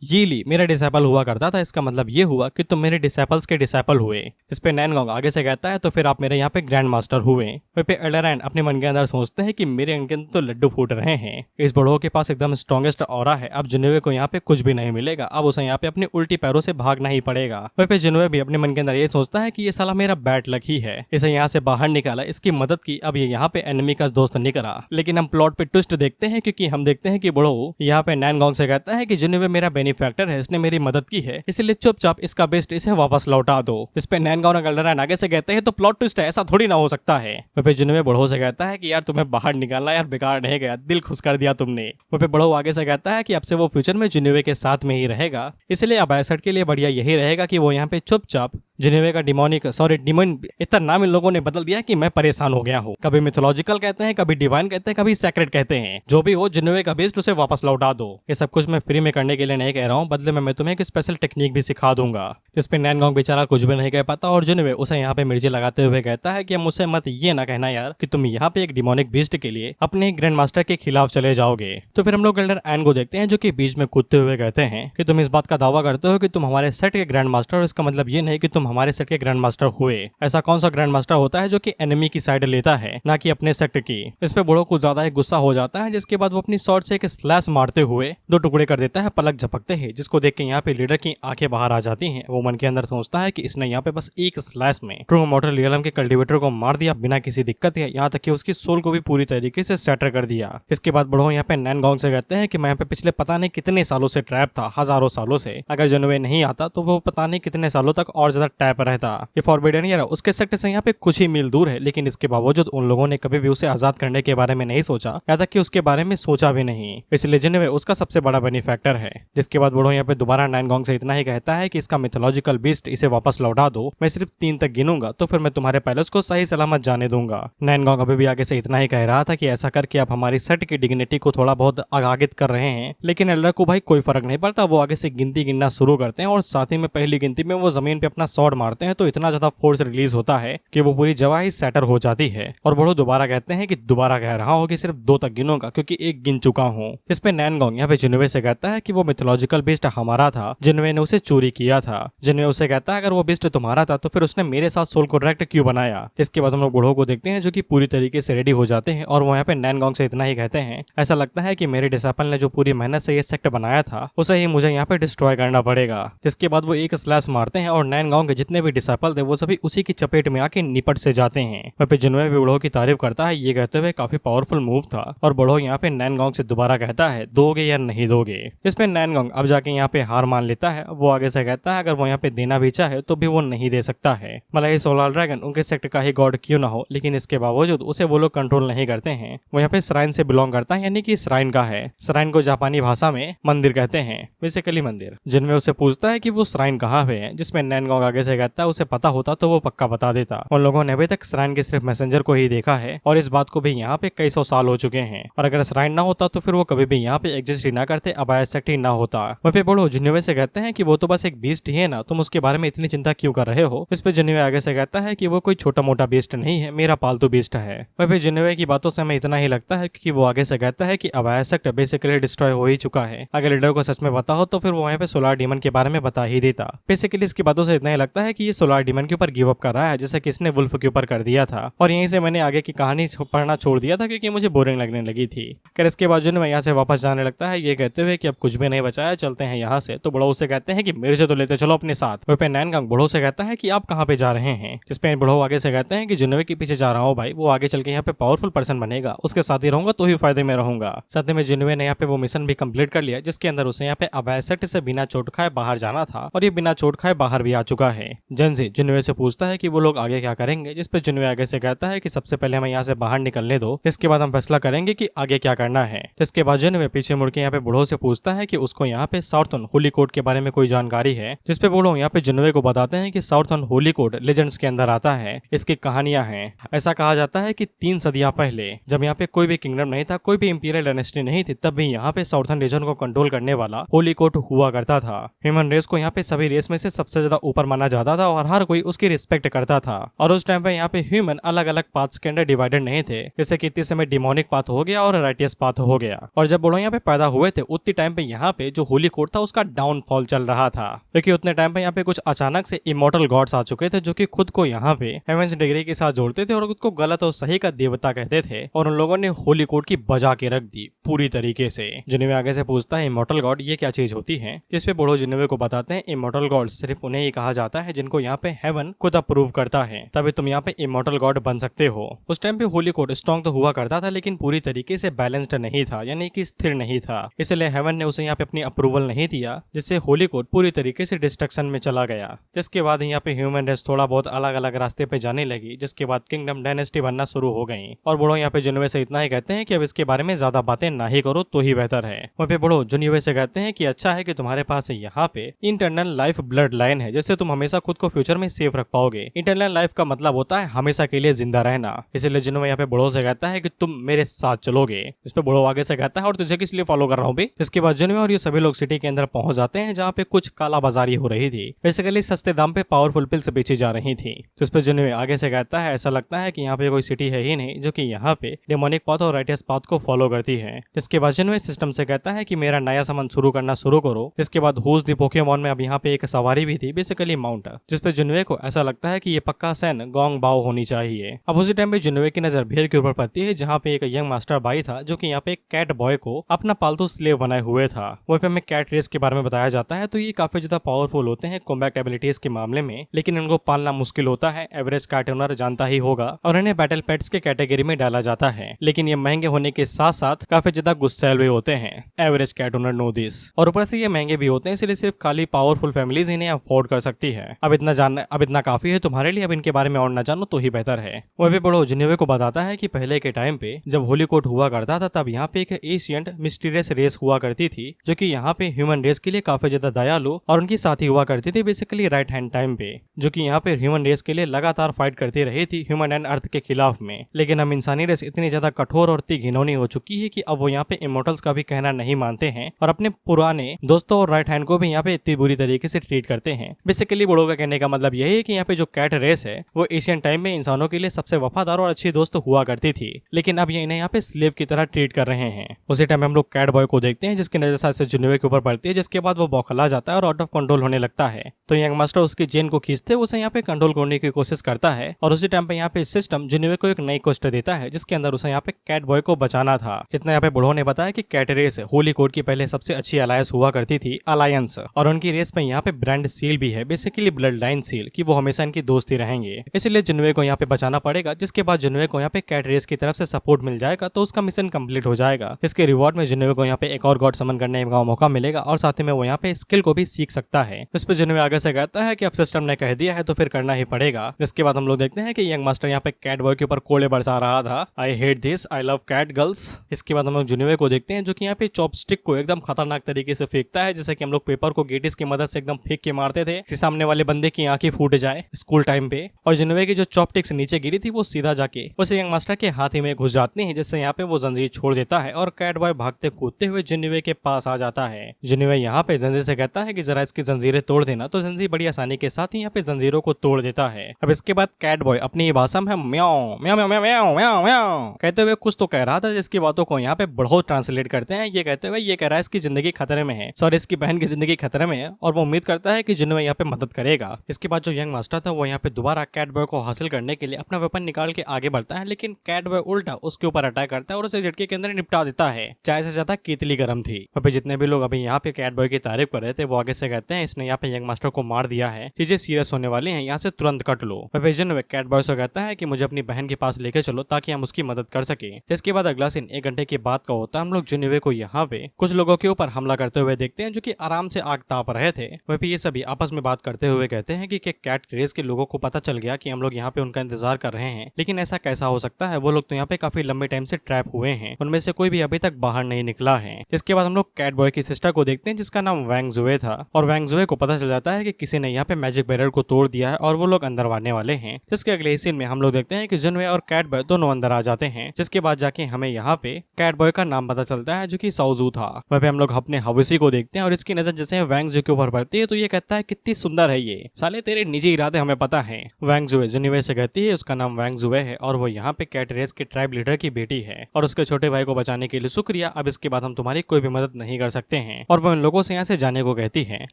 ये ली मेरा डिसाइपल हुआ करता था, इसका मतलब ये हुआ कि तुम मेरे डिसाइपल्स के डिसाइपल हुए। इस पे नैनगोंग आगे से कहता है तो फिर आप मेरे यहाँ पे ग्रैंड मास्टर हुए। वह पे एल्डरैन अपने मन के अंदर सोचते हैं कि मेरे अंदर तो लड्डू फूट रहे हैं, इस बड़ों के पास एकदम स्ट्रॉन्गेस्ट ऑरा है, अब जिन्नोवे को यहाँ पे कुछ भी नहीं मिलेगा, अब उसे यहाँ पे अपनी उल्टी पैरों से भागना ही पड़ेगा। वह पे जिन्नोवे भी अपने मन के अंदर ये सोचता है कि ये साला मेरा बैड लक ही है, इसे यहाँ से बाहर निकाला, इसकी मदद की, अब ये यहाँ पे एनिमी का दोस्त निकला। लेकिन हम प्लॉट पे ट्विस्ट देखते हैं क्योंकि हम देखते हैं कि बड़ो यहाँ पे नैनगोंग से कहता है कि जिन्नोवे मेरा बेनिफैक्टर है, इसने मेरी मदद की है, इसलिए चुपचाप इसका बेस्ट इसे वापस लौटा दो। इस पे नैनगोंग और एल्डरैन आगे से कहते हैं तो प्लॉट ट्विस्ट है, ऐसा थोड़ी ना हो सकता है। वह पे जिन्नोवे बड़ो से कहता है कि यार तुम्हें बाहर निकालना यार बेकार नहीं गया, दिल खुश कर दिया तुमने। वह पे बड़ो आगे से कहता है कि अब से वो फ्यूचर में जिन्नोवे के साथ में ही रहेगा, इसलिए अब 62 के लिए बढ़िया यही रहेगा कि वो यहाँ पे चुपचाप जिनेवे का डिमोन इतना नाम इन लोगों ने बदल दिया कि मैं परेशान हो गया हूँ। कभी मिथोलॉजिकल कहते हैं, कभी डिवाइन कहते हैं, कभी सैक्रेड कहते हैं। जो भी हो, जिनेवे का बेस्ट उसे वापस लौटा दो। ये सब कुछ मैं फ्री में करने के लिए नहीं कह रहा हूँ, बदले में मैं तुम्हें एक स्पेशल टेक्निक भी सिखा दूंगा, जिसपे नैनगोंग बेचारा कुछ भी नहीं कह पाता और जिनेवे उसे यहाँ पे मिर्ची लगाते हुए कहता है कि मुझसे मत ये ना कहना यार कि तुम यहाँ पे एक डिमोनिक बीस्ट के लिए अपने ग्रैंड मास्टर के खिलाफ चले जाओगे। तो फिर हम लोग एल्डर एन को देखते हैं, जो कि बीच में कूदते हुए कहते हैं कि तुम इस बात का दावा करते हो कि तुम हमारे सेट के ग्रैंड मास्टर हो, इसका मतलब ये नहीं कि तुम हमारे सेट के ग्रैंड मास्टर हुए। ऐसा कौन सा ग्रैंड मास्टर होता है जो कि एनिमी की साइड लेता है, ना कि अपने सेट की। इस पे बूढ़ो कुछ ज्यादा ही गुस्सा हो जाता है, जिसके बाद वो अपनी शॉर्ट से एक स्लैश मारते हुए दो टुकड़े कर देता है पलक झपकते ही, जिसको देख के यहाँ पे लीडर की आंखें बाहर आ जाती हैं। वो मन के अंदर सोचता है कि इसने यहाँ पे बस एक स्लैश में ट्रू मॉडल रियलम के कल्टीवेटर को मार दिया बिना किसी दिक्कत है, यहाँ तक कि उसकी सोल को भी पूरी तरीके से सैटर कर दिया। इसके बाद बूढ़ो यहाँ पे नैनगोंग से कहते हैं कि मैं यहाँ पे पिछले पता नहीं कितने सालों से ट्रैप था, हजारों सालों से। अगर जिनेवे नहीं आता तो वो पता नहीं कितने सालों तक और ज्यादा ट्रैप रहता। ये फॉरबिडन एरिया उसके सेक्टर से यहाँ पे कुछ ही मील दूर है, लेकिन इसके बावजूद उन लोगों ने कभी भी उसे आजाद करने के बारे में नहीं सोचा, यहाँ तक कि उसके बारे में सोचा भी नहीं। इसलिए जिनेवे उसका सबसे बड़ा बेनिफैक्टर है। जिसके बाद बूढ़ो यहाँ पे दोबारा नैनगोंग से इतना ही कहता है कि इसका मिथोलॉजिकल बीस्ट इसे वापस लौटा दो, मैं सिर्फ 3 तक गिनूंगा तो फिर मैं तुम्हारे पैलेस को सही सलामत जाने दूंगा। नैनगोंग अभी भी आगे से इतना ही कह रहा था कि ऐसा करके आप हमारी सेट की डिग्निटी को थोड़ा बहुत आगागित कर रहे हैं, लेकिन एल्डर को भाई कोई फर्क नहीं पड़ता। वो आगे से गिनती गिनना शुरू करते हैं और साथ ही में पहली गिनती में वो जमीन पे अपना शॉट मारते हैं तो इतना ज्यादा फोर्स रिलीज होता है कि वो पूरी जगह ही सैटर हो जाती है। और बूढ़ो दोबारा कहते हैं कि दोबारा कह रहा हूँ कि सिर्फ 2 तक गिनूंगा क्योंकि 1 गिन चुका हूँ। इस पे नैनगोंग यहाँ पे जिनेवे से कहता है कि वो मिथोलॉजिकल बीस्ट हमारा था, जिनेवे ने उसे चोरी किया था। जिनेवे उसे कहता है अगर वो बीस्ट तुम्हारा था तो फिर उसने मेरे साथ सोल को डायरेक्ट क्यों बनाया। इसके बाद हम लोग बूढ़ो को देखते हैं जो कि पूरी तरीके से रेडी हो जाते हैं और वो यहाँ पे नैनगोंग से इतना ही कहते हैं, ऐसा लगता है कि मेरे डिसाइपल ने जो पूरी मेहनत से ये सेक्ट बनाया था उसे ही मुझे यहाँ पे डिस्ट्रॉय करना पड़ेगा। जिसके बाद वो एक स्लैश मारते हैं और नैनगोंग के जितने भी डिसाइपल थे वो सभी उसी की चपेट में आके निपट से जाते हैं। वहाँ पे जिनेवे भी बूढ़ो की तारीफ करता है, ये कहते हुए काफी पावरफुल मूव था। और बूढ़ो यहाँ पे नैनगोंग से दोबारा कहता है दोगे या नहीं दोगे। इसमें नैनगोंग अब जाके यहाँ पे हार मान लेता है। वो आगे से कहता है अगर वो यहाँ पे देना भी चाहे तो भी वो नहीं दे सकता है। मतलब ये सोलर ड्रैगन उनके सेक्ट का ही गॉड क्यों ना हो, लेकिन इसके बावजूद उसे वो लोग कंट्रोल नहीं करते हैं। वो यहाँ पे श्राइन से बिलोंग करता है, यानी कि श्राइन का है। श्राइन को जापानी भाषा में मंदिर कहते हैं, बेसिकली मंदिर। जिनमें उसे पूछता है कि वो श्राइन कहाँ पे है, जिसमें नैनगोंग आगे से कहता है उसे पता होता तो वो पक्का बता देता। उन लोगों ने अभी तक श्राइन के सिर्फ मैसेंजर को ही देखा है और इस बात को भी यहाँ पे कई 100 साल हो चुके हैं। और अगर श्राइन ना होता तो फिर वो कभी भी यहाँ पे एग्जिस्ट ही ना करते, अबाया सेक्ट ही ना होता। वहाँ पे बड़ो जिनेवे से कहते हैं कि वो तो बस एक बीस्ट ही है ना, तुम उसके बारे में इतनी चिंता क्यों कर रहे हो। इस पे जिनेवे आगे से कहता है कि वो कोई छोटा मोटा बीस्ट नहीं है, मेरा पालतू बीस्ट है। वहाँ पे जिनेवे की बातों से हमें इतना ही लगता है कि वो आगे से कहता है कि अबाया सेक्ट बेसिकली डिस्ट्रॉय हो ही चुका है। अगर लीडर को सच में पता हो तो फिर वो वहाँ पे सोलर डीमन के बारे में बता ही देता। बेसिकली इसकी बातों से इतना ही लगता है कि ये सोलर डीमन के ऊपर गिव अप कर रहा है, जैसे कि इसने वुल्फ के ऊपर कर दिया था। और यहीं से मैंने आगे की कहानी पढ़ना छोड़ दिया था क्योंकि मुझे बोरिंग लगने लगी थी। फिर इसके बाद जिनेवे यहाँ से वापस जाने लगता है, ये कहते हुए कि अब कुछ भी नहीं बचा है, चलते हैं यहाँ से। तो बड़ो से कहते हैं कि मेरे से तो लेते चलो अपने साथ। वहीं पे नैनगोंग बड़ो से कहता है कि आप कहाँ पे जा रहे हैं, जिसपे बड़ो आगे से कहते हैं कि जिनेवे के पीछे जा रहा हूँ भाई, वो आगे चल के यहाँ पे पावरफुल पर्सन बनेगा, उसके साथ ही रहूंगा तो ही फायदे में रहूंगा। साथ में जिनेवे ने यहाँ पे वो मिशन भी कंप्लीट कर लिया जिसके अंदर उसे यहाँ पे अबाया सेक्ट से बिना चोट खाए बाहर जाना था और ये बिना चोट खाए बाहर भी आ चुका है। जेंजी जिनेवे से पूछता है कि वो लोग आगे क्या करेंगे, जिसपे जिनेवे आगे से कहता है कि सबसे पहले हमें यहाँ से बाहर निकलने दो, जिसके बाद हम फैसला करेंगे कि आगे क्या करना है। जिसके बाद जिनेवे पीछे मुड़ के यहाँ पे बूढ़ो से पूछता है कि उसको यहाँ पे साउथर्न होली कोड के बारे में कोई जानकारी है, जिसपे बूढ़ो यहाँ पे जिनेवे को बताते हैं कि साउथर्न होली कोड लेजेंड्स के अंदर आता है, इसकी कहानियां हैं। ऐसा कहा जाता है कि 3 सदियां पहले जब यहाँ पे कोई भी किंगडम नहीं था, कोई भी इंपीरियल डायनेस्टी नहीं थी, तब भी यहाँ पे साउथर्न रीजन को कंट्रोल करने वाला होली कोड हुआ करता था। ह्यूमन रेस को यहाँ पे सभी रेस में से सबसे ज्यादा ऊपर माना जाता था और हर कोई उसकी रिस्पेक्ट करता था। और उस टाइम पे यहाँ पे ह्यूमन अलग अलग पाथ्स के अंदर डिवाइडेड नहीं थे, जैसे कि इतने समय डिमोनिक पाथ हो गया और राइटियस पाथ हो गया। और जब बूढ़ो यहाँ पे पैदा हुए थे उतनी टाइम पे यहाँ पे जो होली कोड था उसका डाउनफॉल चल रहा था, क्योंकि उतने टाइम पे यहाँ पे कुछ अचानक से इमोर्टल गॉड्स आ चुके थे जो कि खुद को यहाँ पे हेवेंस डिग्री के साथ जोड़ते थे और खुद को गलत और सही का देवता कहते थे। और उन लोगों ने होली कोड की बजा के रख दी पूरी तरीके से। जिनेवे आगे से पूछता है इमोर्टल गॉड ये क्या चीज होती है, जिसपे बूढ़ो जिनेवे को बताते हैं इमोर्टल गॉड सिर्फ उन्हें ही कहा जाता है जिनको यहाँ पे हेवन खुद अप्रूव करता है, तभी तुम यहाँ पे इमोर्टल गॉड बन सकते हो। उस टाइम पे होली कोड स्ट्रॉन्ग तो हुआ करता था लेकिन पूरी तरीके से बैलेंस्ड नहीं था, यानी कि स्थिर नहीं था, इसलिए हेवन ने उसे यहाँ पे अपनी अप्रूवल नहीं दिया, जिससे होली कोड पूरी तरीके से डिस्ट्रक्शन में चला गया। जिसके बाद यहाँ पे ह्यूमन रेस थोड़ा बहुत अलग अलग रास्ते पे जाने लगी, जिसके बाद किंगडम डायनेस्टी बनना शुरू हो गई। और बूढ़ो यहाँ पे जिनेवे से इतना ही कहते हैं कि अब इसके बारे में ज्यादा बातें ना ही करो तो ही बेहतर है। वहाँ पे बूढ़ो जिनेवे से कहते हैं कि अच्छा है कि तुम्हारे पास यहाँ पे इंटरनल लाइफ ब्लड लाइन है, जिससे तुम हमेशा खुद को फ्यूचर में सेफ रख पाओगे। इटर्नल लाइफ का मतलब होता है हमेशा के लिए जिंदा रहना। इसलिए जिन्होंने यहाँ पे बड़ों से कहता है कि तुम मेरे साथ चलोगे। इस पे बड़ो आगे से कहता है और तुझे किस लिए फॉलो कर रहा हूँ। इसके बाद जिन्होंने और ये सभी लोग सिटी के अंदर पहुंच जाते हैं जहाँ पे कुछ काला बाजारी हो रही थी। बेसिकली सस्ते दाम पे पावरफुल पिल्स बेची जा रही थी। तो इस पे जिन्होंने आगे से कहता है ऐसा लगता है कि यहाँ पे कोई सिटी है ही नहीं जो कि यहाँ पे डेमोनिक पाथ और राइटियस पाथ को फॉलो करती है। जिसके बाद जिन्होंने सिस्टम से कहता है कि मेरा नया सामान शुरू करना शुरू करो। जिसके बाद हुज द पोकेमॉन में अब यहाँ पे एक सवारी भी थी, बेसिकली माउंट, जिसपे जिन्वे को ऐसा लगता है कि ये पक्का सैन गोंग बाओ होनी चाहिए। अब उसी टाइम पे जिन्वे की नजर भीड़ के ऊपर पड़ती है जहाँ पे एक यंग मास्टर भाई था जो कि यहाँ पे एक कैट बॉय को अपना पालतू स्लेव बनाए हुए था। वहीं पे हमें कैट रेस के बारे में बताया जाता है। तो ये काफी ज्यादा पावरफुल होते हैं कॉम्बैट एबिलिटीज के मामले में, लेकिन इनको पालना मुश्किल होता है, एवरेज कैट ओनर जानता ही होगा, और इन्हें बैटल पेट्स के कैटेगरी में डाला जाता है। लेकिन ये महंगे होने के साथ साथ काफी ज्यादा गुस्सैल भी होते हैं, average cat owner know this, और ऊपर से ये महंगे भी होते हैं, इसलिए सिर्फ खाली पावरफुल फैमिलीज इन्हें अफोर्ड कर सकती है। अब इतना काफी है तुम्हारे लिए, अब इनके बारे में और न जानो तो ही बेहतर है। वह भी बड़ो जिन्वे को बताता है कि पहले के टाइम पे जब होली कोट हुआ करता था तब यहाँ पे एक एशियंट मिस्टीरियस रेस हुआ करती थी जो कि यहाँ पे ह्यूमन रेस के लिए काफी ज्यादा दयालु और उनकी साथी हुआ करती थी, बेसिकली राइट हैंड टाइम पे, जो कि यहाँ पे ह्यूमन रेस के लिए लगातार फाइट करती रही थी ह्यूमन एंड अर्थ के खिलाफ में। लेकिन हम इंसानी रेस इतनी ज्यादा कठोर और इतनी घिनौनी हो चुकी है कि अब वो यहाँ पे इमोर्टल्स का भी कहना नहीं मानते हैं और अपने पुराने दोस्तों और राइट हैंड को भी यहाँ पे इतनी बुरी तरीके से ट्रीट करते हैं। बेसिकली बड़ों का कहने का मतलब यही है कि यहाँ पे जो कैट रेस है वो एशियन टाइम में इंसानों के लिए सबसे वफादार और अच्छी दोस्त हुआ करती थी, लेकिन अब ये इन्हें यहाँ पे स्लेव की तरह ट्रीट कर रहे हैं। उसी टाइम हम लोग कैट बॉय को देखते हैं जिसकी नजर से जिन्वे के ऊपर पड़ती है, जिसके बाद वो बौखला जाता है और आउट ऑफ कंट्रोल होने लगता है। तो यंग मास्टर उसकी चेन को खींचते उसे यहाँ पे कंट्रोल करने की कोशिश करता है और उसी टाइम पे यहाँ पे सिस्टम जिन्वे को एक नई क्वेस्ट देता है जिसके अंदर उसे यहाँ पे कैट बॉय को बचाना था। जितना यहाँ पे बूढ़ों ने बताया कि कैट रेस होली कोड की पहले सबसे अच्छी अलायंस हुआ करती थी, अलायंस, और उनकी रेस में यहाँ पे ब्रांड सील भी है, बेसिकली ब्लड लाइन सील, कि वो हमेशा इनकी दोस्ती रहेंगे। इसलिए जिन्वे को यहाँ पे बचाना पड़ेगा, जिसके बाद जिन्वे को यहाँ पे कैट रेस की तरफ से सपोर्ट मिल जाएगा तो उसका मिशन कंप्लीट हो जाएगा। इसके रिवॉर्ड में जिन्वे को यहाँ पे एक और गॉड समन करने का मौका मिलेगा और साथ ही में वो यहाँ पे स्किल को भी सीख सकता है। इस पे जिन्वे आगे से कहता है कि अब सिस्टम ने कह दिया है तो फिर करना ही पड़ेगा। जिसके बाद हम लोग देखते हैं कि यंग मास्टर यहाँ पे कैट बॉय के ऊपर कोड़े बरसा रहा था, I hate this, I love cat girls. इसके बाद हम लोग जिन्वे को देखते हैं जो कि यहाँ पे चॉपस्टिक को एकदम खतरनाक तरीके से फेंकता है, जैसे कि हम लोग पेपर को गेटिस की मदद से एकदम फेंक के मारते थे कि सामने वाले बंदे की आंखें फूट जाए स्कूल टाइम पे। और जिन्वे की जो चॉपस्टिक्स नीचे गिरी थी वो सीधा जाके उसे यंग मास्टर के हाथ ही में घुस जाती है, जिससे यहाँ पे वो जंजीर छोड़ देता है और कैट बॉय भागते कूदते हुए जिन्वे के पास आ जाता है। जिन्वे यहाँ पे जंजीर से कहता है कि जरा इसकी जंजीरें तोड़ देना, तो जंजीर बड़ी आसानी के साथ ही यहाँ पे जंजीरों को तोड़ देता है। अब इसके बाद कैट बॉय अपनी भाषा में म्याओ म्याओ म्याओ म्याओ म्याओ म्याओ कहते हुए कुछ तो कह रहा था, जिसकी बातों को यहाँ पे बढ़ो ट्रांसलेट करते हैं। ये कहते हुए ये कह रहा है इसकी जिंदगी खतरे में है, सॉरी इसकी बहन की जिंदगी खतरे में है, और वो उम्मीद करता है कि जिन्वे यहाँ पे मदद करेगा। इसके बाद जो यंग मास्टर था वो यहाँ पे दोबारा कैट बॉय को हासिल करने के लिए अपना वेपन निकाल के आगे बढ़ता है, लेकिन कैट बॉय उल्टा उसके ऊपर अटैक करता है और उसे झटके के अंदर निपटा देता है। चाय से ज्यादा केतली गर्म थी। अभी जितने भी लोग अभी यहाँ पे कैट बॉय की तारीफ कर रहे थे वो आगे से कहते हैं इसने यहाँ पे यंग मास्टर को मार दिया है, चीजें सीरियस होने वाली हैं, यहाँ से तुरंत कट लो। जिन्वे कैट बॉय से कहता है कि मुझे अपनी बहन के पास लेके चलो ताकि हम उसकी मदद कर सके। जिसके बाद अगला सीन 1 घंटे के बाद का होता है। हम लोग जिन्वे को यहाँ पे कुछ लोगों के ऊपर हमला करते हुए देखते हैं जो कि आराम से आग ताप रहे थे। वहीं पे ये सभी आपस में बात करते हुए कहते हैं कि कैट रेस के लोगों को पता चल गया कि हम लोग यहाँ पे उनका इंतजार कर रहे हैं, लेकिन ऐसा कैसा हो सकता है, वो लोग तो यहाँ पे काफी लंबे टाइम से ट्रैप हुए हैं, उनमें से कोई भी अभी तक बाहर नहीं निकला है। जिसके बाद हम लोग कैट बॉय की सिस्टर को देखते हैं जिसका नाम वैंग जुए था, और वैंग जुए को पता चल जाता है कि किसी ने यहाँ पे मैजिक बैरियर को तोड़ दिया है और वो लोग अंदर आने वाले हैं। जिसके अगले सीन में हम लोग देखते हैं कि जिन्वे और कैट बॉय दोनों अंदर आ जाते हैं। जिसके बाद जाके हमें यहाँ पे कैट बॉय का नाम पता चलता है जो कि साउजू था। वहीं पे हम लोग अपने हवेसी को देखते हैं और इसकी नजर जैसे वैंग जुए के ऊपर पड़ती है तो ये कहता है कितनी सुंदर है ये, साले तेरे निजी इरादे हमें पता है। वैंग जुए जिन्वे से कहती है उसका नाम वैंग जुए है और वो यहाँ पे कैट रेस के ट्राइब लीडर की बेटी है और उसके छोटे भाई को बचाने के लिए शुक्रिया, अब इसके बाद हम तुम्हारी कोई भी मदद नहीं कर सकते हैं, और वो उन लोगों से यहाँ से जाने को कहती है।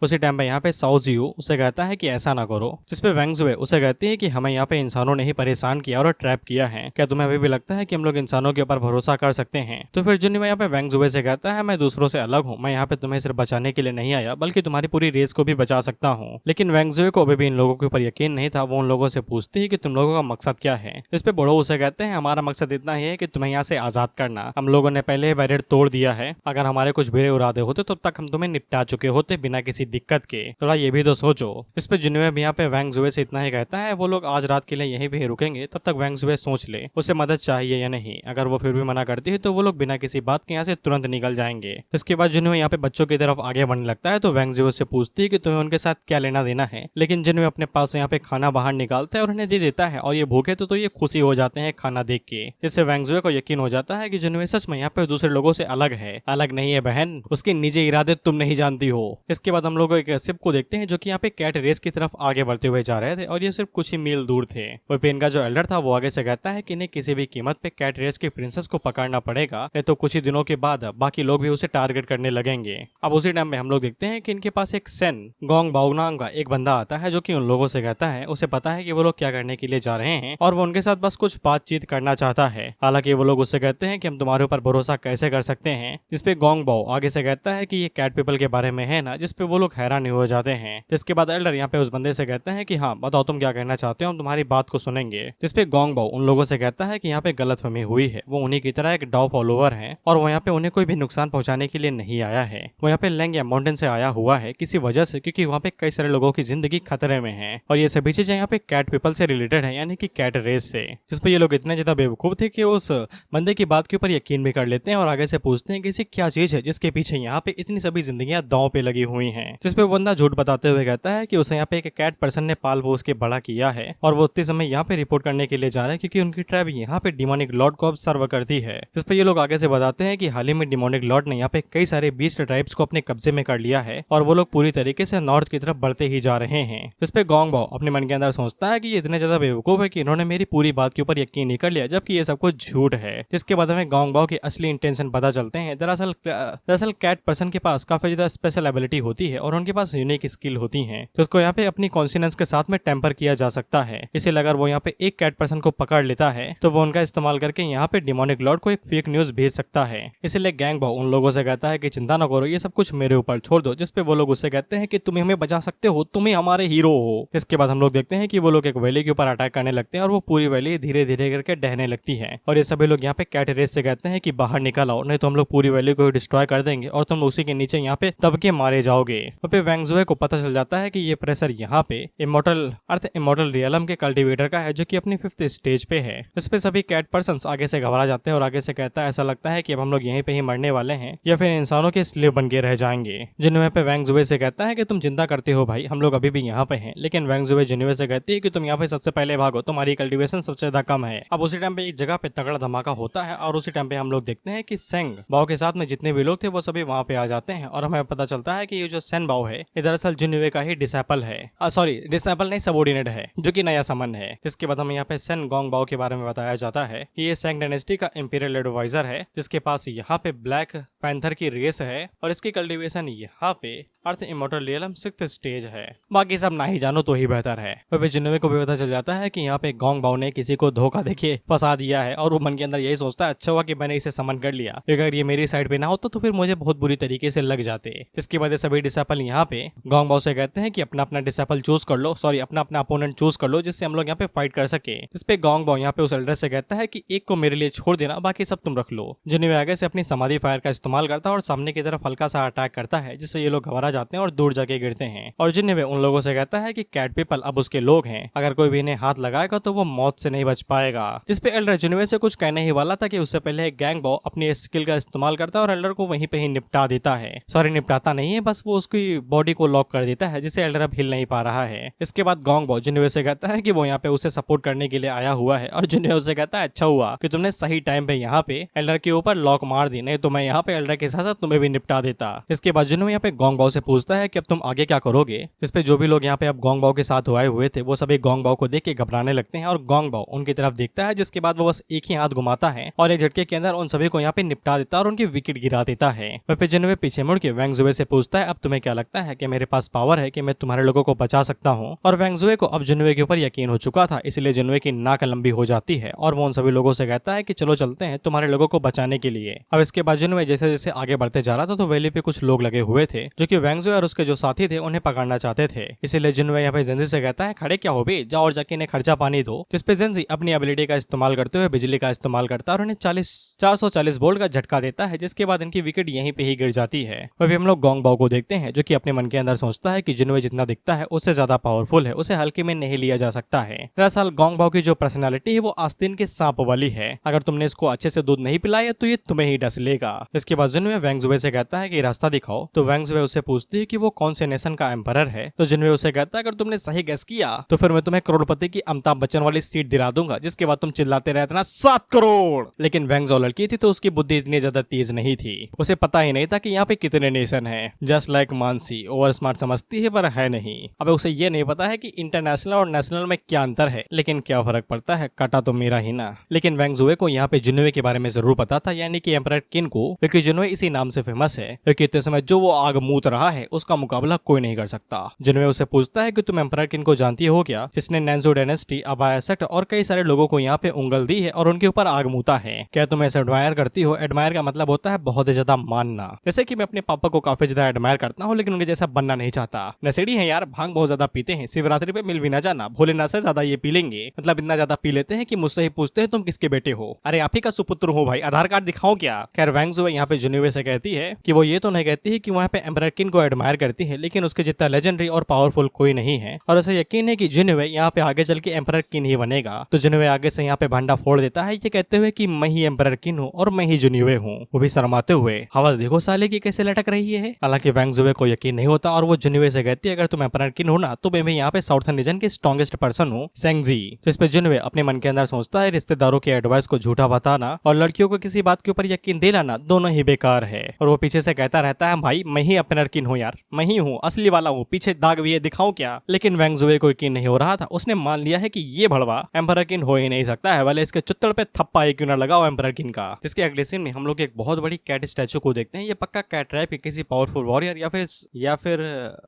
उसी टाइम पे यहाँ पे साउजियो उसे कहता है कि ऐसा ना करो, जिसपे वैंग जुए उसे कहती है कि हमें यहाँ पे इंसानों ने ही परेशान किया और ट्रैप किया है, क्या तुम्हें अभी भी लगता है कि हम लोग इंसानों के ऊपर भरोसा कर सकते हैं? तो फिर जिन्वे यहाँ पे वैंग जुए से कहता है मैं दूसरों से अलग हूँ, मैं यहाँ पे तुम्हें सिर्फ बचाने के लिए नहीं आया बल्कि तुम्हारी पूरी रेस को भी बचा सकता हूँ। लेकिन वैंग जुए को अभी भी इन लोगों के ऊपर यकीन नहीं था। वो उन लोगों से पूछती है कि तुम लोगों का मकसद क्या है। इस पे बड़ो उसे कहते हैं हमारा मकसद इतना ही है कि तुम्हें यहाँ से आजाद करना, हम लोगों ने पहले बैरियर तोड़ दिया है, अगर हमारे कुछ बुरे इरादे होते तो तक हम तुम्हें निपटा चुके होते बिना किसी दिक्कत के, थोड़ा ये भी तो सोचो। इस पे जिन्वे भी यहाँ पे वैंग जुए से इतना ही कहता है वो लोग आज रात के लिए यहीं पे रुकेंगे, तब तक वैंग जुए सोच ले उसे मदद चाहिए या नहीं, अगर वो फिर भी मना करती है तो वो लोग बिना किसी बात के यहाँ से तुरंत निकल जाएंगे। इसके बाद जिन्वे यहाँ पे बच्चों की तरफ आगे बढ़ने लगता है तो वैंग जुए से पूछती है कि तुम्हें उनके साथ क्या लेना देना देना है, लेकिन जिनवे अपने पास यहाँ पे खाना बाहर निकालता है और उन्हें दे देता है और ये भूखे तो ये खुशी हो जाते हैं खाना देख के। इससे वेंगजुए को यकीन हो जाता है कि जिनवे सच में यहाँ पे दूसरे लोगों से अलग है, अलग नहीं है बहन, उसके निजी इरादे तुम नहीं जानती हो। इसके बाद हम लोग एक शिप को देखते हैं जो कि यहाँ पे कैट रेस की तरफ आगे बढ़ते हुए जा रहे थे और ये सिर्फ कुछ ही मील दूर थे। वहीं इनका जो एल्डर था वो आगे से कहता है कि इन्हें किसी भी कीमत पे कैट रेस की प्रिंसेस को पकड़ना पड़ेगा, नहीं तो कुछ ही दिनों के बाद बाकी लोग भी उसे टारगेट करने लगेंगे। अब उसी टाइम में हम लोग देखते हैं कि इनके पास एक सेन गोंग बाओनांग का एक बंदा आता है जो कि उन लोगों से कहता है, उसे पता है कि वो लोग क्या करने के लिए जा रहे हैं और वो उनके साथ बस कुछ बातचीत करना चाहता है। हालांकि वो लोग उससे कहते हैं कि हम तुम्हारे ऊपर भरोसा कैसे कर सकते हैं, जिसपे गोंग बाओ आगे से कहता है कि ये कैट पीपल के बारे में है ना, जिसपे वो लोग हैरान हो जाते हैं। जिसके बाद एल्डर यहाँ पे उस बंदे से कहते हैं कि हाँ बताओ तुम क्या कहना चाहते हो, हम तुम्हारी बात को सुनेंगे। जिसपे गोंग बाओ उन लोगों से कहता है कि यहाँ पे गलतफहमी हुई है, वो उन्हीं की तरह एक डाउ फॉलोवर है और वो यहाँ पे उन्हें कोई भी नुकसान पहुंचाने के लिए नहीं आया है। वो यहाँ पे लेंग या माउंटेन से आया हुआ है किसी वजह से, क्योंकि वहाँ पे कई सारे लोगों की जिंदगी खतरे में है और ये सभी चीजें यहाँ पे कैट पीपल से रिलेटेड है, यानी कि कैट रेस से। जिसपे ये लोग इतने ज्यादा बेवकूफ थे कि उस बंदे की बात के ऊपर यकीन भी कर लेते हैं और आगे से पूछते हैं कि ऐसी क्या चीज है जिसके पीछे यहाँ पे इतनी सभी जिंदगियां दांव पे लगी हुई हैं। जिसपे वो बंदा झूठ बताते हुए कहता है कि उसे यहाँ पे एक कैट पर्सन ने पाल पोस के बड़ा किया है और वो उतने समय यहाँ पे रिपोर्ट करने के लिए जा रहे हैं क्योंकि उनकी ट्राइब यहाँ पे डिमोनिक लॉर्ड को सर्व करती है। जिसपे ये लोग आगे से बताते हैं कि हाल ही में डिमोनिक लॉर्ड ने यहाँ पे कई सारे बीस्ट ट्राइब्स को अपने कब्जे में कर लिया है और वो लोग पूरी तरीके से नॉर्थ की तरफ बढ़ते ही जा रहे हैं। जिसपे गोंग बाओ अपने मन के अंदर सोचता है कि ये इतने ज्यादा बेवकूफ है कि इन्होंने मेरी पूरी बात के ऊपर यकीन नहीं कर लिया, जबकि ये सब कुछ झूठ है। जिसके बाद हमें गोंग बाओ के असली इंटेंशन पता चलते हैं। दरअसल कैट पर्सन के पास काफी ज्यादा स्पेशल एबिलिटी होती है और उनके पास यूनिक स्किल होती है, तो उसको यहाँ पे अपनी कॉन्फिडेंस के साथ में टेम्पर किया जा सकता है। इसलिए अगर वो यहाँ पे एक कैट पर्सन को पकड़ लेता है तो वो उनका इस्तेमाल करके यहाँ पे डिमोनिक लॉर्ड को एक फेक न्यूज भेज सकता है। इसलिए गैंग बाओ उन लोगों से कहता है कि चिंता न करो, ये सब कुछ मेरे ऊपर छोड़ दो। जिसपे वो लोग उससे कहते हैं कि तुम हमें बचा सकते हो, तुम ही हमारे हीरो हो। इसके बाद हम लोग देखते हैं कि वो लोग एक वैली के ऊपर अटैक करने लगते हैं और वो पूरी वैली धीरे धीरे करके डहने लगती है और ये सभी लोग यहाँ पे कैट रेस से कहते हैं कि बाहर निकल आओ, नहीं तो हम लोग पूरी वैली को डिस्ट्रॉय कर देंगे और तुम उसी के नीचे यहाँ पे दब के मारे जाओगे। वहाँ पे वेंगजुए को पता चल जाता है कि ये प्रेशर यहाँ पे इमोर्टल रियलम के कल्टीवेटर का है जो कि अपनी 5th स्टेज पे है। इस पे सभी कैट पर्संस आगे से घबरा जाते हैं और आगे से कहता है ऐसा लगता है कि अब हम लोग यहीं पे ही मरने वाले हैं या फिर इंसानों के स्लेव बन के रह जाएंगे। जिन्वे पे वेंगजुए से कहता है कि तुम चिंता करते हो भाई, हम लोग अभी भी यहाँ पे हैं। लेकिन वेंगजुए जिन्वे से कहती है कि तुम यहाँ पे सबसे पहले भागो, तुम्हारी कल्टीवेशन सबसे ज्यादा कम है। अब उसी टाइम पे एक जगह पे तगड़ा धमाका होता है और उसी टाइम पे हम लोग देखते हैं कि सेंग बाओ के साथ में जितने भी लोग थे वो सभी वहाँ पे आ जाते हैं और हमें पता चलता है कि ये जो सेन बाओ है ये दरअसल जिन्वे का ही डिसेपल है, सॉरी डिसेपल नहीं सबऑर्डिनेट है, जो कि नया समन है। इसके बाद हमें यहाँ पे सेन गोंग बाओ के बारे में बताया जाता है कि ये सेंग डायनेस्टी का इंपीरियल एडवाइजर है, जिसके पास यहाँ पे ब्लैक पैंथर की रेस है और इसकी कल्टीवेशन यहाँ पे अर्थ इमोर्टल रियलम 6th स्टेज है। बाकी सब ना ही जानो तो ही बेहतर है। वह जिन्वे को भी पता चल जाता है कि यहाँ पे गोंग बाओ ने किसी को धोखा देके फंसा दिया है और वो मन के अंदर यही सोचता है अच्छा हुआ कि मैंने इसे समन कर लिया, अगर ये मेरी साइड पे ना होता तो फिर मुझे बहुत बुरी तरीके से लग जाते। इसके बाद सभी डिसेपल यहाँ पे गोंग बाओ से कहते हैं कि अपना अपना डिसेपल चूज कर लो, सॉरी अपना अपना अपोनेंट चूज कर लो, जिससे हम लोग यहाँ पे फाइट कर सके। इस पे गोंग बाओ यहाँ पे उस एल्डर से कहता है कि एक को मेरे लिए छोड़ देना, बाकी सब तुम रख लो। जिन्वे आगे से अपनी समाधि फायर का इस्तेमाल करता है और सामने की तरफ हल्का सा अटैक करता है, जिससे ये लोग घबरा जाते हैं और दूर जाके गिरते हैं। और जिन्वे उन लोगों से कहता है कि कैट पीपल अब उसके लोग हैं, अगर कोई भी इन्हें हाथ लगाएगा तो वो मौत से नहीं बच पाएगा। जिसपे एल्डर जिन्वे से कुछ कहने ही वाला था कि उससे पहले गैंग बाओ अपनी स्किल का इस्तेमाल करता है और एल्डर को वहीं पे ही निपटा देता है। सॉरी निपटाता नहीं है, बस वो उसकी बॉडी को लॉक कर देता है, जिससे एल्डर अब हिल नहीं पा रहा है। इसके बाद गोंग बाओ जिन्वे से कहता है कि वो यहाँ पे उसे सपोर्ट करने के लिए आया हुआ है और जिन्वे उसे कहता है अच्छा हुआ कि तुमने सही टाइम पे यहाँ पे एल्डर के ऊपर लॉक मार दी, नहीं तो मैं यहाँ पे एल्डर के साथ साथ तुम्हें भी निपटा देता। इसके बाद जिन्वे यहाँ पे गोंग बाओ से पूछता है कि अब तुम आगे क्या करोगे। इस पे जो भी लोग यहाँ पे अब गोंग बाओ के साथ आए हुए थे वो सभी गोंग बाओ को देख के घबराने लगते हैं और गोंग बाओ उनकी तरफ देखता है, जिसके बाद वो बस एक ही हाथ घुमाता है और एक झटके के अंदर उन सभी को यहाँ पे निपटा देता है और उनकी विकेट गिरा देता है। फिर जिन्वे पीछे मुड़ के वेंगजुए से पूछता है अब तुम्हें क्या लगता है कि मेरे पास पावर है कि मैं तुम्हारे लोगों को बचा सकता हूँ। और वेंगजुए को अब जिन्वे के ऊपर यकीन हो चुका था, इसलिए जिन्वे की नाक लंबी हो जाती है और वो उन सभी लोगों से कहता है कि चलो चलते हैं तुम्हारे लोगों को बचाने के लिए। अब इसके बाद जिन्वे जैसे जैसे आगे बढ़ते जा रहा था तो वैली पे कुछ लोग लगे हुए थे जो कि वेंगजुए और उसके जो साथी थे उन्हें पकड़ना चाहते थे। इसलिए जिन्वे यहाँ पे जेंजी से कहता है खड़े क्या हो बे, जाओ और जाके इन्हें खर्चा पानी दो। जिसपे जेंजी अपनी एबिलिटी का इस्तेमाल करते हुए बिजली का इस्तेमाल करता है और उन्हें 440 वोल्ट का झटका देता है, जिसके बाद इनकी विकेट यहीं पे ही गिर जाती है। वही हम लोग गोंग बाओ को देखते हैं जो कि अपने मन के अंदर सोचता है कि जिन्वे जितना दिखता है उससे ज्यादा पावरफुल है, उसे हल्के में नहीं लिया जा सकता है। दरअसल गोंग बाओ की जो पर्सनालिटी है वो आस्तीन के सांप वाली है, अगर तुमने इसको अच्छे से दूध नहीं पिलाया तो ये तुम्हें ही डस लेगा। इसके बाद जिन्वे वेंगजुए से कहता है कि रास्ता दिखाओ, तो वेंगजुए उससे पूछती है कि वो कौन से नेशन का एम्परर है है। तो जिनवे उसे कहता है अगर तुमने सही गेस किया तो फिर मैं तुम्हें करोड़पति की अमिताभ बच्चन वाली सीट दिला दूंगा, जिसके बाद तुम चिल्लाते रहते ना 7 करोड़। लेकिन वैंग जो लड़की थी तो उसकी बुद्धि इतनी ज्यादा तेज नहीं थी, उसे पता ही नहीं था कि यहाँ पे कितने नेशन है। Just like Mansi over smart समझती है पर है नहीं। अब उसे ये नहीं पता है कि इंटरनेशनल और नेशनल में क्या अंतर है, लेकिन क्या फर्क पड़ता है, काटा तो मेरा ही ना। लेकिन वैंग जुए को यहाँ पे जिनवे के बारे में जरूर पता था, यानी कि एम्परर किन को, क्योंकि जिनवे इसी नाम से फेमस है। क्योंकि इतने समय जो वो आग मूत रहा है उसका मुकाबला कोई नहीं कर सकता। जिनवे उसे पूछता है कि तुम एम्परर किन को जानती हो क्या, जिसने नैंजो डायनेस्टी, अबाया सेक्ट और कई सारे लोगों को यहाँ पे उंगल दी है और उनके ऊपर आग मूता है। क्या तुम ऐसे एडमायर करती हो? एडमायर का मतलब होता है बहुत ही ज्यादा मानना। जैसे कि मैं अपने पापा को काफी ज्यादा एडमायर करता हूँ, लेकिन उनके जैसा बनना नहीं चाहता। नशेड़ी है यार, भांग बहुत ज्यादा पीते हैं, शिवरात्रि पे मिल भी ना जाना, भोलेनाथ से ज्यादा ये पी लेंगे। मतलब इतना ज्यादा पी लेते हैं कि मुझसे ही पूछते हैं तुम किसके बेटे हो। अरे आप ही का सुपुत्र हो भाई, आधार कार्ड दिखाओ क्या। खैर वैंग जुए यहाँ पे जिनवे से कहती है कि वो ये तो नहीं कहती है कि वहाँ पे एम्परर किन को एडमायर करती है, लेकिन उसके जितना लेजेंडरी और पावरफुल कोई नहीं है और उसे यकीन है कि जिनवे यहाँ पे आगे चल के एम्परर किन ही बनेगा। तो जिनवे आगे से यहाँ पे भांडा फोड़ देता है ये कहते हुए कि मैं ही एम्परर किन हूँ और मैं ही जिनवे हूँ, वो भी शर्माते हुए। हवस देखो साले की कैसे लटक रही है। हालांकि वैंग जुए को यकीन नहीं होता और वो जिनवे से कहती है अगर तुम एम्परर किन हो ना तो मैं भी यहाँ पे साउथर्न रीजन के स्ट्रॉन्गेस्ट पर्सन हूँ, सेंगजी। जिस पे जिनवे अपने मन के अंदर सोचता है रिश्तेदारों की एडवाइस को झूठा बताना और लड़कियों को किसी बात के ऊपर यकीन दिलाना दोनों ही बेकार है। और वो पीछे से कहता रहता है भाई मैं ही एम्परर किन हूँ यार, मैं ही हूँ, असली वाला हूँ, पीछे दाग भी है, दिखाऊं क्या। लेकिन वैंग जुए को यकीन नहीं हो रहा था, उसने मान लिया है कि ये भड़वा एम्परर किन हो ही नहीं सकता है, भले इसके चुत्तड़ पे थप्पा ही क्यों ना लगाओ एम्परर किन का। जिसके अगले सीन में हम लोग एक बहुत बड़ी कैट स्टैचू को देखते हैं। ये पक्का कैट ट्राइब के किसी पावरफुल वॉरियर या फिर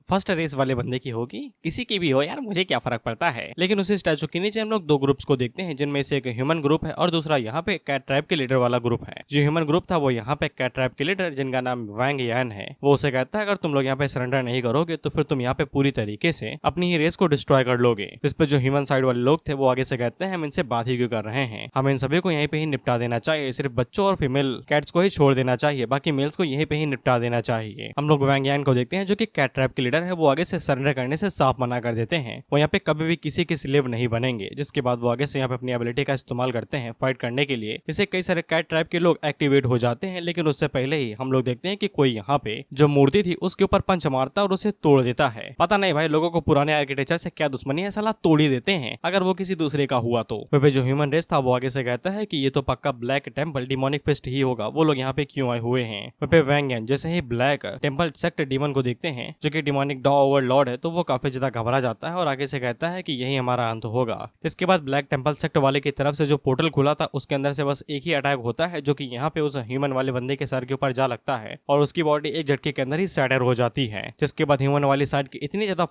फर्स्ट रेस वाले बंदे की होगी, किसी की भी हो यार, मुझे क्या फर्क पड़ता है। लेकिन उसी स्टैचू के नीचे हम लोग दो ग्रुप्स को देखते हैं, जिनमें से एक ह्यूमन ग्रुप है और दूसरा यहाँ पे कैट ट्राइब के लीडर वाला ग्रुप है। जो ह्यूमन ग्रुप था वो यहाँ पे कैट ट्राइब के लीडर जिनका नाम वैंग यान है, वो उसे कहता है अगर तुम लोग यहाँ पे सरेंडर नहीं करोगे तो फिर तुम यहाँ पे पूरी तरीके से अपनी ही रेस को डिस्ट्रॉय कर लोगे। इस पे जो ह्यूमन साइड वाले लोग थे वो आगे से कहते हैं हम इनसे बात ही क्यों कर रहे हैं, हम इन सभी को यहीं पे ही निपटा देना चाहिए, सिर्फ बच्चों और फीमेल कैट्स को ही छोड़ देना चाहिए, बाकी मेल्स को यहीं पे ही निपटा देना चाहिए। हम लोग वैंग यान को देखते हैं जो कि कैट ट्राइब के लीडर है, वो आगे से सरेंडर करने से साफ मना कर देते हैं, वो यहाँ पे कभी भी किसी के स्लेव नहीं बनेंगे। जिसके बाद वो आगे से यहाँ पे अपनी एबिलिटी का इस्तेमाल करते हैं फाइट करने के लिए, जिससे कई सारे कैट ट्राइब के लोग एक्टिवेट हो जाते हैं। लेकिन उससे पहले ही हम लोग देखते हैं कि कोई यहाँ पे जो मूर्ति थी उसके ऊपर पंच मारता और उसे तोड़ देता है। पता नहीं भाई लोगों को पुराने आर्किटेक्चर से क्या दुश्मनी है, साला तोड़ ही देते हैं अगर वो किसी दूसरे का हुआ तो। वह जो ह्यूमन रेस था वो आगे से कहता है कि ये तो पक्का ब्लैक टेम्पल डिमोनिक फेस्ट ही होगा, वो लोग यहाँ पे क्यों आए हुए हैं। वह वैंग यान जैसे ही ब्लैक टेम्पल सेक्ट डीमन को देखते हैं जो कि डिमोनिक डॉ ओवरलॉर्ड है, तो वो काफी ज्यादा घबरा जाता है और आगे से कहता है कि यही हमारा अंत होगा। इसके बाद ब्लैक टेम्पल सेक्ट वाले की तरफ से जो पोर्टल खुला था उसके अंदर से बस एक ही अटैक होता है जो कि यहाँ पे उस ह्यूमन वाले बंदे के सर के ऊपर जा लगता है और उसकी बॉडी एक झटके के अंदर ही सैडर हो जाती है। जिसके बाद ह्यूमन वाली साइड की इतनी ज्यादा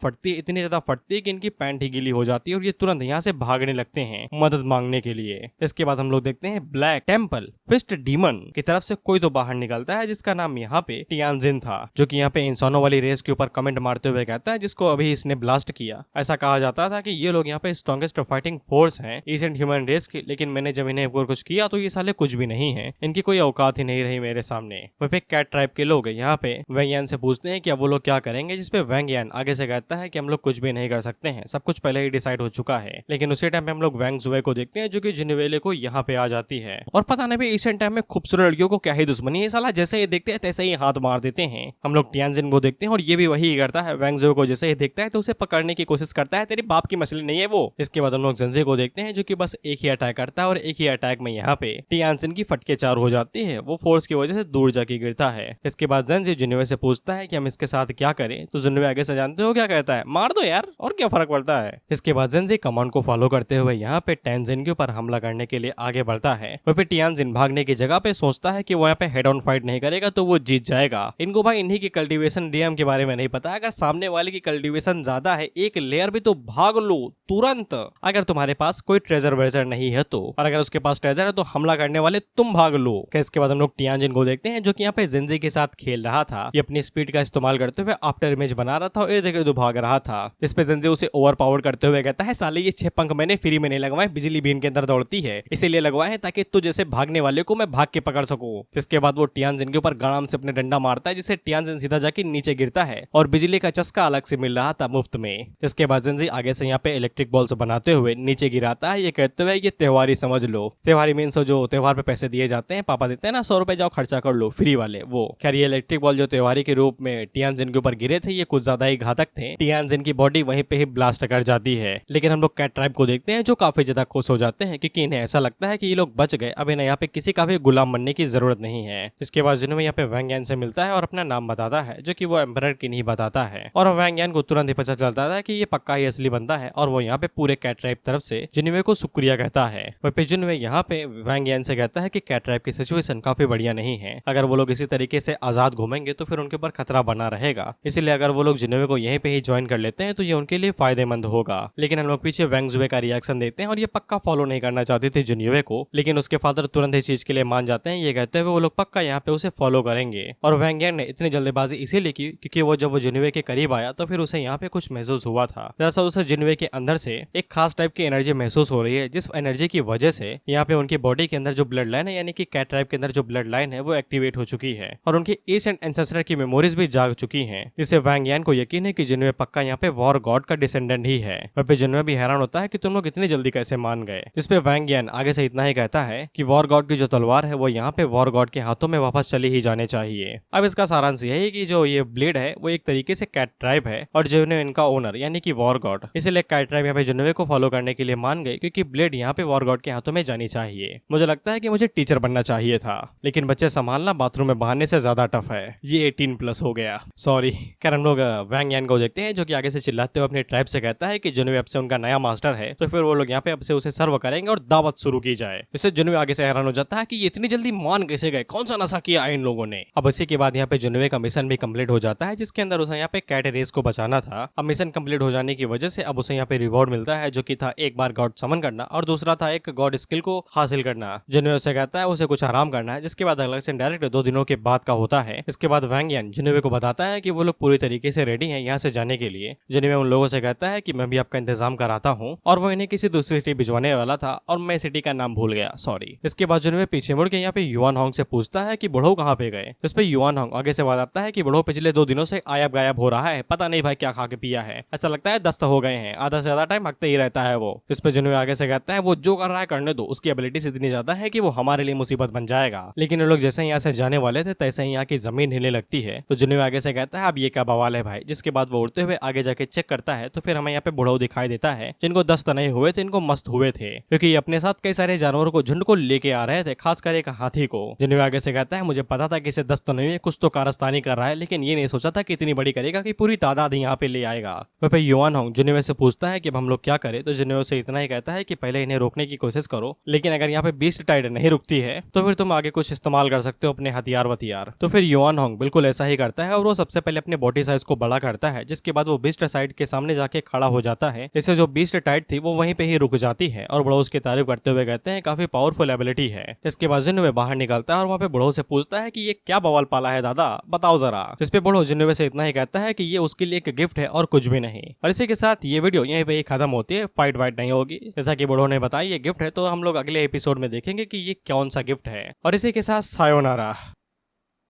फटती है कि इनकी पैंट ही गीली हो जाती है और ये तुरंत यहाँ से भागने लगते हैं मदद मांगने के लिए। इसके बाद हम लोग देखते हैं ब्लैक टेम्पल फिस्ट डीमन की तरफ से कोई तो बाहर निकलता है जिसका नाम यहाँ पे टियानजिन था, जो कि यहाँ पे इंसानों वाली रेस के ऊपर कमेंट मारते हुए कहता है जिसको अभी इसने ब्लास्ट किया। ऐसा कहा जाता था कि ये लोग यहाँ पे स्ट्रॉन्गेस्ट फाइटिंग फोर्स हैं एशियंट ह्यूमन रेस की, लेकिन मैंने जब इन्हें कुछ किया तो ये साले कुछ भी नहीं है, इनकी कोई औकात ही नहीं रही मेरे सामने। वह कैट ट्राइब के लोग यहाँ पे वैंग यान से पूछते हैं कि अब वो लोग क्या करेंगे, जिसपे वैंग यान आगे से कहता है कि हम लोग कुछ भी नहीं कर सकते हैं, सब कुछ पहले ही डिसाइड हो चुका है। लेकिन उसी टाइम पे हम लोग वैंग जुए को देखते हैं जो कि जिनवेले को यहाँ पे आ जाती है और पता नहीं एशियन टाइम में खूबसूरत लड़कियों को क्या ही दुश्मनी है, साला जैसे ही देखते हैं तैसे ही हाथ मार देते हैं। हम लोग टियानजिन को देखते हैं और ये भी वही करता है, वैंग जुए को जैसे ही देखता है तो उसे पकड़ने की कोशिश करता है, तेरी बाप की मछली नहीं है वो। इसके बाद हम लोग जंजे को देखते हैं जो कि बस एक ही अटैक करता है और एक ही अटैक में यहाँ पे टियानजिन की फटके चार हो जाती है, वो फोर्स की वजह से दूर जाके गिरता है। इसके बाद जंजे जिनवे से पूछता है कि हम इसके साथ क्या करें, तो जिनवे आगे से जानते हो क्या कहता है, मार दो यार और क्या फर्क पड़ता है। इसके बाद जंजे कमांड को फॉलो करते हुए यहाँ पे टियानजिन के ऊपर हमला करने के लिए आगे बढ़ता है। वह पे टियानजिन भागने की जगह पे सोचता है कि वो यहाँ पे हेड ऑन फाइट नहीं करेगा तो वो जीत जाएगा। इनको भाई इन्हीं की कल्टीवेशन डीएम के बारे में नहीं पता, अगर सामने वाले की कल्टीवेशन ज्यादा है एक लेयर भी तो भाग लो तुरंत, अगर तुम्हारे पास कोई ट्रेजर वेजर नहीं है तो, और अगर उसके पास ट्रेजर है तो हमला करने वाले तुम भाग लो। इसके बाद हम लोग टियानजिन को देखते हैं जो कि यहाँ पे जिंजी के साथ खेल रहा था, ये अपनी स्पीड का इस्तेमाल करते हुए आफ्टर इमेज बना रहा था और इर्द गिर्द भाग रहा था। इस पे जिंजी उसे ओवर पावर करते हुए कहता है साले ये 6 पंख मैंने फ्री में नहीं लगवाए, बिजली बीन के अंदर दौड़ती है इसीलिए लगवाए ताकि तू जैसे भागने वाले को मैं भाग के पकड़ सकूं। इसके बाद वो टियानजिन के ऊपर गड़ाम से अपने डंडा मारता है जिससे टियानजिन सीधा जाके नीचे गिरता है और बिजली का चस्का अलग से मिल रहा था मुफ्त में। इसके बाद जिंजी आगे से यहाँ पे इलेक्ट्रिक बॉल्स बनाते हुए नीचे गिराता है, ये कहते हुए ये त्योहारी समझ लो, त्योहारी मीन्स जो त्योहार पे पैसे दिए जाते हैं, पापा देते हैं ना 100 रुपए जाओ खर्चा कर लो फ्री वाले, वो। खैर ये इलेक्ट्रिक बॉल जो त्योहारी के रूप में टियानजिन के ऊपर गिरे थे ये कुछ ज्यादा ही घातक थे, टियानजिन की बॉडी वहीं पे ही ब्लास्ट कर जाती है। लेकिन हम लोग कैट ट्राइब को देखते हैं जो काफी ज्यादा खुश हो जाते हैं क्योंकि इन्हें ऐसा लगता है कि ये लोग बच गए, अब इन्हें यहाँ पे किसी का भी गुलाम बनने की जरूरत नहीं है। इसके बाद जिन्होंने यहाँ पे वैंग यान से मिलता है और अपना नाम बताता है जो कि वो एम्परर की नहीं बताता है, और वैंग यान को तुरंत ही पता चलता है कि ये पक्का ही असली बंदा है और वो यहाँ पे पूरे कैट ट्राइब तरफ से जिन्वे को शुक्रिया कहता है। वह पे जिन्वे यहाँ पे वैंग यान से कहता है कि कैट ट्राइब की सिचुएशन काफी बढ़िया नहीं है, अगर वो लोग इसी तरीके से आजाद घूमेंगे तो फिर उनके ऊपर खतरा बना रहेगा, इसलिए अगर वो लोग जिन्वे को यहीं पे ही ज्वाइन कर लेते हैं तो ये उनके लिए फायदेमंद होगा। लेकिन हम लोग पीछे वैंग जुए का रिएक्शन देखते हैं और ये पक्का फॉलो नहीं करना चाहते थे जिन्वे को, लेकिन उसके फादर तुरंत इस चीज के लिए मान जाते हैं, ये कहते हुए वो लोग पक्का यहाँ पे उसे फॉलो करेंगे। और वैंग यान ने इतनी जल्दबाजी इसीलिए की क्योंकि वो जब वो जिन्वे के करीब आया तो फिर उसे यहाँ पे कुछ महसूस हुआ था। दरअसल उसे जिन्वे के अंदर से एक खास टाइप की एनर्जी महसूस हो रही है, जिस एनर्जी की वजह से यहाँ पे उनकी बॉडी के अंदर जो ब्लड लाइन है यानी कि कैट ट्राइब के अंदर जो ब्लड लाइन है वो एक्टिवेट हो चुकी है और उनकी एंसेंट एंसेस्टर की मेमोरीज भी जाग चुकी हैं, जिससे वैंग यान को यकीन है कि जिन्वे पक्का यहाँ पे वॉर गॉड का डिसेंडेंट ही है। वह पे जिन्वे भी हैरान होता है कि तुम लोग इतनी जल्दी कैसे मान गए, जिसपे वैंग यान आगे से इतना ही कहता है कि वॉर गॉड की जो तलवार है वो यहाँ पे वॉर गॉड के हाथों में वापस चली ही जाने चाहिए। अब इसका सारांश यह है कि जो ये ब्लेड है वो एक तरीके से कैट ट्राइब है और जिन्वे इनका ओनर यानी कि वॉर गॉड, इसलिए कैट ट्राइब यहाँ पे जिन्वे को फॉलो करने के लिए मान गए क्योंकि ब्लेड यहाँ पे वॉर गॉड के हाथों में जानी चाहिए। मुझे लगता है कि मुझे टीचर बनना चाहिए था, लेकिन बच्चे संभालना बाथरूम में बहाने से ज्यादा टफ है, ये 18+ हो गया, सॉरी। खैर हम लोग वैंग यान को देखते हैं जो कि आगे से चिल्लाते हुए अपने ट्राइब से कहता है कि जिन्वे अब से उनका नया मास्टर है तो फिर वो लोग यहाँ पे अब से उसे सर्व करेंगे और दावत शुरू की जाए। इससे जिन्वे आगे से हैरान हो जाता है कि ये इतनी जल्दी मान कैसे गए, कौन सा नशा किया इन लोगों ने। अब इसी के बाद यहाँ पे जिन्वे का मिशन भी कंप्लीट हो जाता है जिसके अंदर उसे यहाँ पे कैट रेस को बचाना था। अब मिशन कंप्लीट हो जाने की वजह से अब उसे यहाँ पे रिवॉर्ड मिलता है जो कि था एक बार गॉड समन करना और दूसरा था एक गॉड स्किल को हासिल करना। जिन्वे उसे कहता है उसे कुछ आराम करना है, जिसके बाद अलग से डायरेक्ट 2 दिनों के बाद का होता है। इसके बाद वैंग यान जिन्वे को बताता है कि वो लोग पूरी तरीके से रेडी हैं यहाँ से जाने के लिए। जिन्वे उन लोगों से कहता है कि मैं भी आपका इंतजाम कराता हूँ और वो इन्हें किसी दूसरी सिटी भिजवाने वाला था और मैं सिटी का नाम भूल गया, सॉरी। इसके बाद जिन्वे पीछे मुड़ के यहाँ पे युआन होंग से पूछता है कि बुढ़ऊ कहाँ पे गए। इस पे युआन होंग आगे से बताता है कि बुढ़ऊ पिछले 2 दिनों से आयब गायब हो रहा है, पता नहीं भाई क्या खा के पिया है, ऐसा लगता है दस्त हो गए हैं, आधा से ज्यादा टाइम हकते ही रहता है वो। इस पे जिन्वे आगे से कहता है वो जो कर रहा है करने दो, उसकी एबिलिटीज इतनी ज्यादा है कि वो हमारे लिए मुसीबत बन जाएगा। लेकिन लोग जैसे यहाँ से जाने वाले थे तैसे ही यहाँ की जमीन हिलने लगती है तो जिन्वे आगे से कहता है अब ये क्या बवाल है भाई। जिसके बाद वो उड़ते हुए आगे जाके चेक करता है तो फिर हमें यहाँ पे बुढ़ऊ दिखाई देता है जिनको दस्त नहीं हुए थे, इनको मस्त हुए थे क्योंकि ये अपने साथ कई सारे जानवरों को झुंड को लेके आ रहे थे, खासकर एक हाथी को। जिन्वे आगे से कहता है मुझे पता था कि इसे दस्त नहीं हुई, कुछ तो कारस्तानी कर रहा है, लेकिन ये नहीं सोचा था कि इतनी बड़ी करेगा कि पूरी तादाद यहाँ पे ले आएगा। वह पे युआन होंग जिन्वे से पूछता है कि अब हम लोग क्या करें तो जिन्वे से इतना ही कहता है कि पहले इन्हें रोकने की कोशिश करो, लेकिन अगर यहाँ पे बीस्ट टाइड नहीं रुकती है तो फिर तुम आगे कुछ इस्तेमाल कर सकते हो अपने हथियार वथियार। तो फिर युआन होंग बिल्कुल ऐसा ही करता है और वो सबसे पहले अपने बॉडी साइज को बड़ा करता है, जिसके बाद वो बीस्ट साइड के सामने जाके खड़ा हो जाता है। इससे जो बीस्ट टाइड थी वो वहीं पे ही रुक जाती है और बुढ़ऊ उसकी तारीफ करते हुए कहते हैं काफी पावरफुल एबिलिटी है। इसके बाद जिन्वे बाहर निकलता है और वहाँ पे बुढ़ऊ से पूछता है कि ये क्या बवाल पाला है दादा, बताओ जरा। जिसपे बुढ़ऊ जिन्वे से इतना ही कहता है कि ये उसके लिए एक गिफ्ट है और कुछ भी नहीं। और इसी के साथ ये वीडियो यहीं पे ही खत्म होती है, फाइट वाइट नहीं होगी। जैसा कि बुढ़ऊ ने बताया ये गिफ्ट है, तो हम लोग अगले एपिसोड में देखेंगे कि ये कौन सा गिफ्ट है। और इसी के साथ सायोनारा।